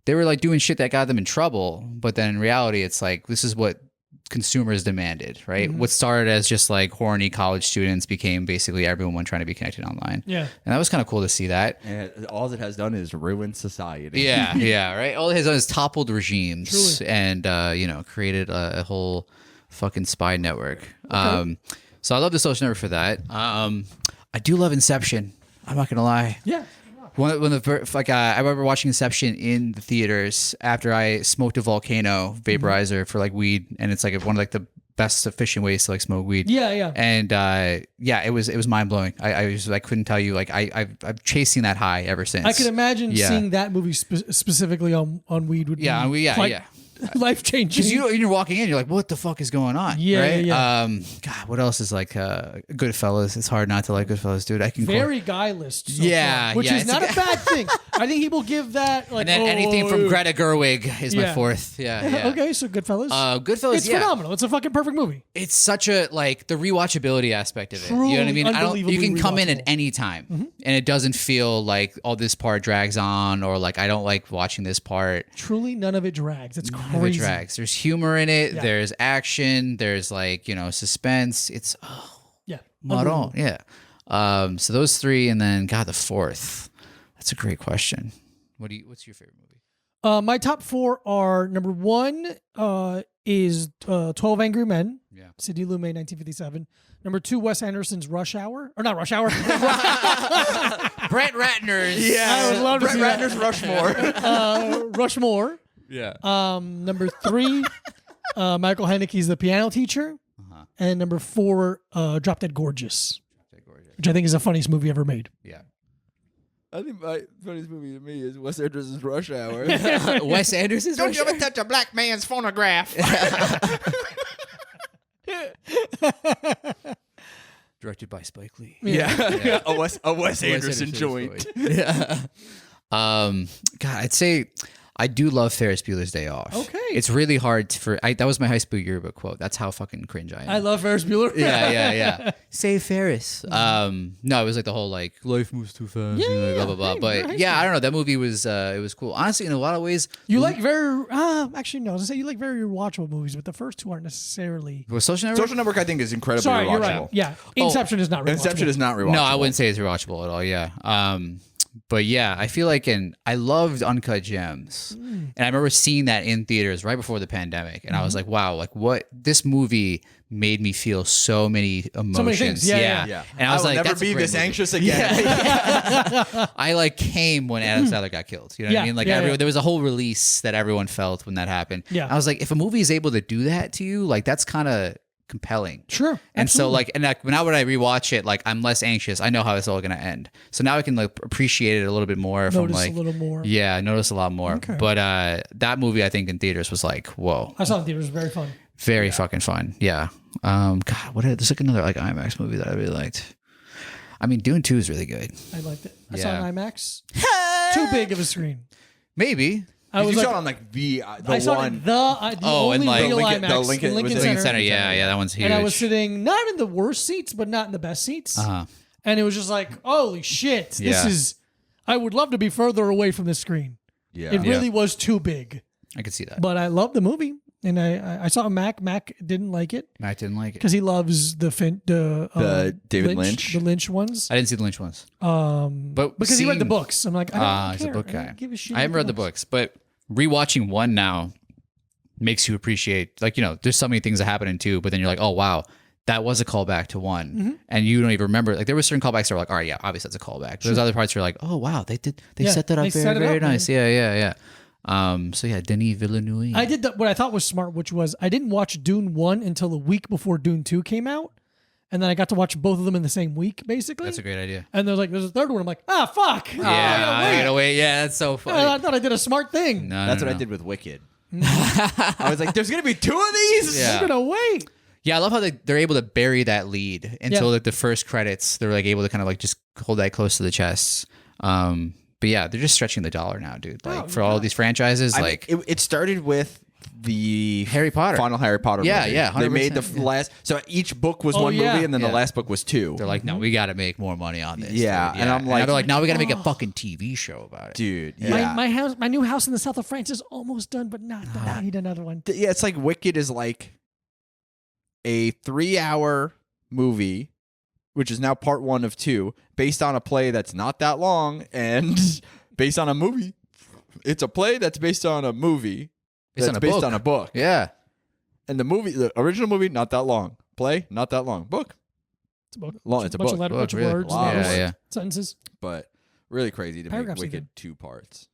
B: they were like doing shit that got them in trouble, but then in reality, it's like this is what consumers demanded, right? What started as just like horny college students became basically everyone trying to be connected online.
C: Yeah.
B: And that was kind of cool to see that.
A: And all it has done is ruin society.
B: Yeah, right. All it has done is toppled regimes and created a whole fucking spy network. So I love The Social Network for that. I do love Inception. I'm not gonna lie.
C: Yeah.
B: I remember watching Inception in the theaters after I smoked a volcano vaporizer for like weed, and it's like one of like the best efficient ways to like smoke weed.
C: Yeah.
B: And it was mind blowing. I couldn't tell you, like I've chasing that high ever since.
C: I can imagine
B: Yeah.
C: seeing that movie specifically on weed would be
B: Yeah.
C: life changing.
B: Because you're walking in, you're like, what the fuck is going on?
C: Yeah,
B: right?
C: yeah.
B: God, what else is like Goodfellas? It's hard not to like Goodfellas, dude. I can
C: Very guileless. So
B: Yeah,
C: far, which
B: yeah,
C: is
B: it's
C: not
B: a-
C: a bad thing. I think people give that like
B: And then anything from
C: oh,
B: Greta Gerwig is my
C: Yeah.
B: fourth. Yeah.
C: Okay, so Goodfellas.
B: Goodfellas.
C: It's phenomenal. It's a fucking perfect movie.
B: It's such a like the rewatchability aspect of it. You know what I
C: Truly
B: mean? You
C: unbelievably
B: can come in at
C: rewatchable.
B: any time, and it doesn't feel like this part drags on, or like I don't like watching this part.
C: Truly, none of it drags. It's
B: None
C: crazy.
B: of it drags. There's humor in it.
C: Yeah.
B: There's action. There's like suspense. It's
C: Yeah.
B: marron. Yeah. So those three, and then God, the fourth. That's a great question. What's your favorite movie?
C: My top 4 are number 1 is 12 Angry Men.
B: Yeah.
C: Sidney Lumet, 1957. Number 2, Wes Anderson's Rush Hour. Or not Rush Hour.
B: Brett Ratner's.
C: I would love to see that.
A: Ratner's Rushmore.
C: Rushmore.
B: Yeah.
C: Number 3, Michael Haneke's The Piano Teacher. And number 4, Drop Dead Gorgeous, which I think is the funniest movie ever made.
B: Yeah.
A: I think my funniest movie to me is Wes Anderson's Rush Hour.
B: Wes Anderson's.
A: Don't you ever touch a black man's phonograph.
B: Directed by Spike Lee.
A: Yeah. a Wes Anderson
B: Anderson
A: joint.
B: Yeah. God, I'd say I do love Ferris Bueller's Day Off.
C: Okay,
B: It's really hard that was my high school yearbook quote. That's how fucking cringe I am.
C: I love Ferris Bueller.
B: yeah. Save Ferris. No, it was like the whole like life moves too fast.
C: Yeah,
B: blah blah blah.
C: hey,
B: But
C: right.
B: yeah, I don't know. That movie was it was cool. Honestly, in a lot of ways,
C: You like very actually no. I was gonna say you like very rewatchable movies, but the first two aren't necessarily.
B: was Social Network.
A: Social Network, I think, is incredibly
C: Sorry,
A: rewatchable.
C: you're right. Yeah, Inception is not. Rewatchable.
A: Inception is not rewatchable.
B: No, I wouldn't say it's rewatchable at all. Yeah. But yeah, I feel like I loved Uncut Gems, and I remember seeing that in theaters right before the pandemic, and I was like, wow, like what this movie made me feel so many emotions.
C: things. Yeah.
B: And I was
A: will
B: like,
A: never
B: that's a
A: be
B: great
A: this
B: movie.
A: anxious again.
B: I like came when Adam Sandler got killed. You know what I
C: Yeah,
B: mean? Like
C: yeah.
B: there was a whole release that everyone felt when that happened.
C: Yeah.
B: I was like, if a movie is able to do that to you, like that's kind of compelling.
C: Sure.
B: And so
C: absolutely.
B: now when I rewatch it, like I'm less anxious. I know how it's all gonna end. So now I can like appreciate it a little bit more. From
C: Notice
B: like
C: a little more.
B: yeah, notice a lot more.
C: Okay.
B: But that movie I think in theaters was like whoa,
C: I saw it in theaters. It was very fun.
B: very fucking fun. Yeah. God, there's like another like IMAX movie that I really liked. I mean, Dune 2 is really good.
C: I liked it. I saw it
B: Yeah.
C: in IMAX. Too big of a screen.
B: Maybe.
C: I was
A: you
C: like,
A: saw it on like the
C: I saw it
A: one.
C: in the
B: Oh, and
C: only
B: like-
C: real
A: Lincoln- the
C: IMAX
A: Lincoln-
C: in
A: was
C: Lincoln
A: it
C: Center.
B: Lincoln Center. Yeah, that one's huge.
C: And I was sitting not in the worst seats, but not in the best seats.
B: Uh-huh.
C: And it was just like, holy shit, this
B: Yeah.
C: is. I would love to be further away from this screen.
A: Yeah.
C: It really was too big.
B: I could see that.
C: But I loved the movie, and I saw Mac. Mac didn't like it
B: Matt didn't like it.
C: because he loves the
A: David Lynch?
C: the Lynch ones.
B: I didn't see the Lynch ones.
C: But because he read the
B: seeing-
C: books, I'm like, I don't
B: he's a
C: care.
B: book
C: I
B: guy.
C: don't give a shit
B: I haven't
C: about
B: read the books, but rewatching one now makes you appreciate, like, you know, there's so many things that happen in two, but then you're like, oh, wow, that was a callback to one.
C: Mm-hmm.
B: And you don't even remember. Like, there were certain callbacks that were like, all right, yeah, obviously that's a callback. But there's other parts where you're like, oh, wow, they
C: Yeah,
B: set that up
C: they
B: very,
C: set it
B: very
C: up,
B: nice. Yeah. So yeah, Denis Villeneuve.
C: I did what I thought was smart, which was I didn't watch Dune 1 until a week before Dune 2 came out. And then I got to watch both of them in the same week, basically.
B: That's a great idea.
C: And there's a third one. I'm like, fuck.
B: Yeah, I gotta wait. Yeah, that's so funny.
C: I thought I did a smart thing.
B: No,
A: That's
B: no,
A: what I
B: no.
A: did with Wicked. I was like, there's gonna be two of these.
B: Yeah.
C: I'm gonna wait.
B: Yeah, I love how they're able to bury that lead until
C: Yeah.
B: like the first credits. They're like able to kind of like just hold that close to the chest. But yeah, they're just stretching the dollar now, dude. Like for all these franchises,
A: I mean,
B: like
A: it started with the
B: Harry Potter.
A: final Harry Potter.
B: Yeah,
A: movie.
B: yeah,
A: They made the
B: 100%, yeah.
A: last. So each book was
C: Oh,
A: one
C: yeah.
A: movie, and then
B: Yeah.
A: the last book was two.
B: they're like, no, we got to make more money on this.
A: Yeah,
B: dude.
A: and I'm
B: now
A: like-
B: they're like, now we got to make a fucking TV show about it.
A: Dude, yeah.
C: My new house in the south of France is almost done, but not done. I need another one.
A: Yeah, it's like Wicked is like a 3-hour movie, which is now part 1 of 2, based on a play that's not that long, and based on a movie. It's a play that's based on a movie
B: Based
A: that's
B: on a
A: based
B: book.
A: on a book.
B: Yeah,
A: And the original movie, not that long. Play, not that long. Book,
C: It's a book.
A: long. It's a
C: bunch
A: book,
C: of letters, bunch of
B: really.
C: words,
A: Wow.
C: letters,
B: Yeah.
C: sentences.
A: but really crazy to make
C: Paragraphs
A: Wicked
C: even.
A: 2 parts.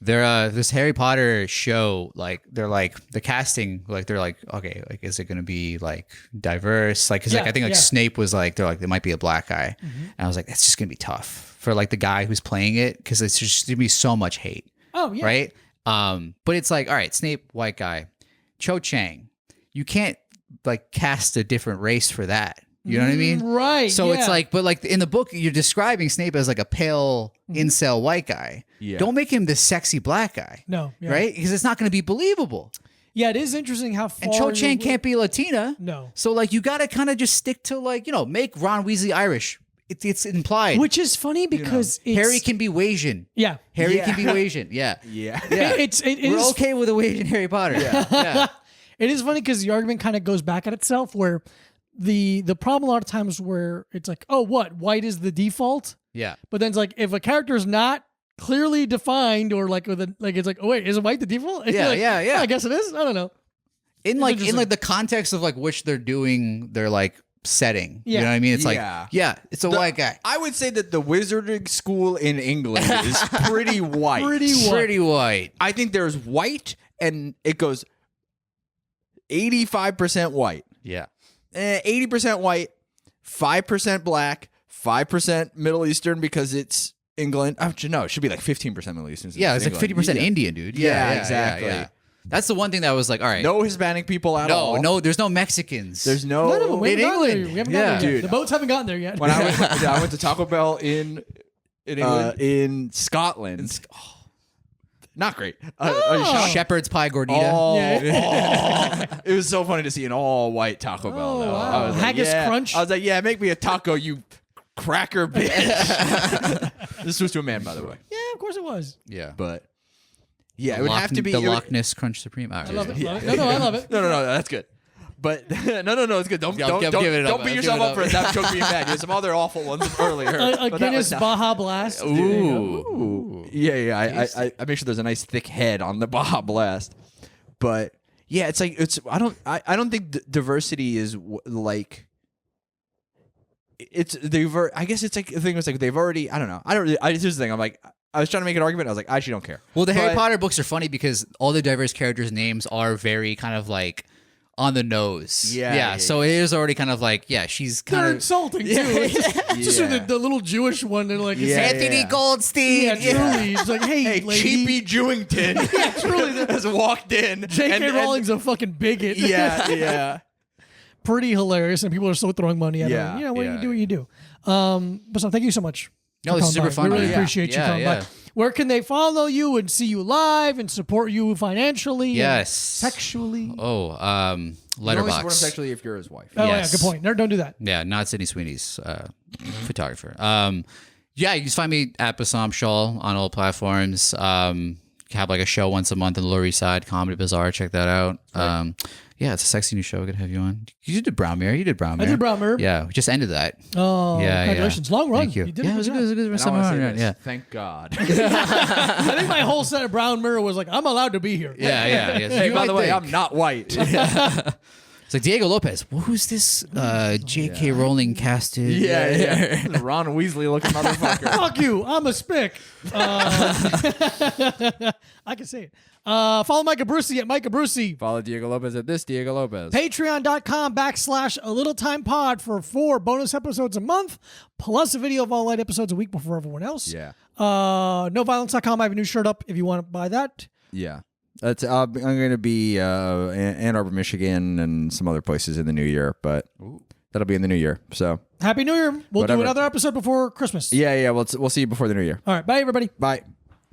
B: they're this Harry Potter show. Like they're like the casting. Like they're like, okay, like is it gonna be like diverse? Like, cause like
C: Yeah,
B: I think like
C: yeah.
B: Snape was like, they're like, there might be a black guy, and I was like, that's just gonna be tough for like the guy who's playing it, because it's just gonna be so much hate.
C: Oh yeah.
B: Right? But it's like, all right, Snape, white guy, Cho Chang, you can't like cast a different race for that. You know what I mean?
C: Right.
B: So
C: yeah.
B: it's like, but like in the book, you're describing Snape as like a pale incel white guy.
A: Yeah.
B: Don't make him this sexy black guy.
C: No. Yeah.
B: Right? Because it's not going to be believable.
C: Yeah, it is interesting how far.
B: And Cho Chang
C: you-
B: can't be Latina.
C: No.
B: So like you got to kind of just stick to like, you know, make Ron Weasley Irish. It's implied.
C: Which is funny because it's,
B: Harry can be Wasian.
C: Yeah.
B: Harry
A: Yeah.
B: can be Wasian. Yeah.
A: Yeah.
B: Yeah.
C: It
B: We're
C: is
B: okay with a Wasian Harry Potter. Yeah.
C: It is funny because the argument kind of goes back at itself, where the problem a lot of times where it's like, oh, what white is the default,
B: Yeah.
C: but then it's like if a character is not clearly defined or like with a like it's like, oh wait, isn't white the default? And
B: Yeah,
C: you're like,
B: yeah, yeah.
C: I guess it is. I don't know.
B: In like
C: interesting.
B: the context of like which they're doing their like setting.
C: Yeah.
B: You know what I mean? It's
A: Yeah.
B: like, yeah, it's a white guy.
A: I would say that the wizarding school in England is pretty white.
B: Pretty white.
A: I think there's white, and it goes 85% white,
B: Yeah.
A: 80% white, 5% black, 5% Middle Eastern because it's England. Oh, no, it should be like 15% Middle Eastern. since
B: Yeah, it's like
A: England.
B: 50%
A: Yeah.
B: Indian, dude.
A: Yeah, exactly.
B: That's the one thing that was like, all right.
A: No Hispanic people at all.
B: No, there's no Mexicans.
A: There's no.
C: None of them. We
B: in
C: haven't gotten there.
B: England.
C: We haven't
B: Yeah.
C: gotten there yet.
A: Dude.
C: The boats haven't gotten there yet.
A: When I went to Taco Bell in
B: England?
A: in Scotland, Not great.
B: Shepherd's pie gordita.
A: It was so funny to see an all white Taco Bell. Though.
C: Wow.
A: I was
C: Haggis
A: like,
C: crunch.
A: I was like, yeah, make me a taco, you cracker bitch. This was to a man, by the way.
C: Yeah, of course it was.
B: Yeah.
A: But yeah, it would have to be
B: the Loch Ness Crunch Supreme. All right.
C: I love it. Love it. No, I love it.
A: No, that's good. But no, it's good. Don't
B: give it up.
A: Don't beat yourself up for that joke being bad. There's some other awful ones earlier.
C: A
A: but that
C: Guinness
A: was not-
C: Baja Blast.
B: Ooh.
A: Yeah. I make sure there's a nice thick head on the Baja Blast. But yeah, it's like I don't think diversity is like. I guess it's like the thing was like they've already. I don't know. Here's the thing. I'm like. I was trying to make an argument. I was like, I actually don't care.
B: Well, the Harry Potter books are funny because all the diverse characters' names are very kind of like on the nose.
A: Yeah.
B: So it is already kind of like, she's kind
C: They're
B: of
C: insulting too. It's just the little Jewish one. They're like,
A: Yeah.
B: Anthony Goldstein.
C: yeah, truly. It's like, hey, lady.
A: Cheapy Jewington
C: Yeah, truly.
A: has walked in.
C: J.K. Rowling's a fucking bigot.
A: Yeah.
C: Pretty hilarious, and people are still throwing money at
A: Yeah,
C: her. Yeah, what
B: yeah.
C: you do. But so thank you so much.
B: No,
C: for
B: it's
C: coming
B: super
C: by.
B: fun.
C: We really
B: Yeah.
C: appreciate you
B: Yeah,
C: coming
B: yeah.
C: by. Where can they follow you and see you live and support you financially?
B: Yes.
C: Sexually.
B: Oh,
A: You only support him
B: Letterbox.
A: sexually if you're his wife.
C: Oh,
B: Yes.
C: yeah, good point. No, don't do that.
B: Yeah, not Sydney Sweeney's photographer. Yeah, you can find me at Bassam Shawl on all platforms. Have like a show once a month on the Lower East Side, Comedy Bazaar. Check that out. Yeah, it's a sexy new show. We're gonna have you on. You did Brown Mirror. You did Brown Mirror.
C: I did Brown Mirror.
B: Yeah, we just ended that.
C: Oh,
B: Yeah,
C: congratulations.
B: yeah.
C: Long run.
B: Thank you.
C: did
B: Yeah,
C: a
B: it was a
C: good
B: good. It was a good
A: And I
B: summer
A: want to say
B: run.
A: this.
B: Yeah.
A: Thank God.
C: I think my whole set of Brown Mirror was like, I'm allowed to be here.
B: Yeah.
A: Hey, by the way, I'm not white.
B: It's like Diego Lopez. Well, who's this J.K. Rowling casted?
A: Yeah. Ron Weasley looking motherfucker.
C: Fuck you. I'm a spick. I can say it. Follow Micah Brucey at Micah Brucey.
A: Follow Diego Lopez at this Diego Lopez.
C: Patreon.com/a-little-time-pod for 4 bonus episodes a month, plus a video of all light episodes a week before everyone else.
A: Yeah.
C: NoViolence.com. I have a new shirt up if you want to buy that.
A: Yeah. That's I'm going to be Ann Arbor, Michigan, and some other places in the new year, but that'll be in the new year. So
C: Happy New Year. We'll
A: Whatever.
C: do another episode before Christmas.
A: yeah. We'll see you before the new year.
C: All right. Bye, everybody.
A: Bye.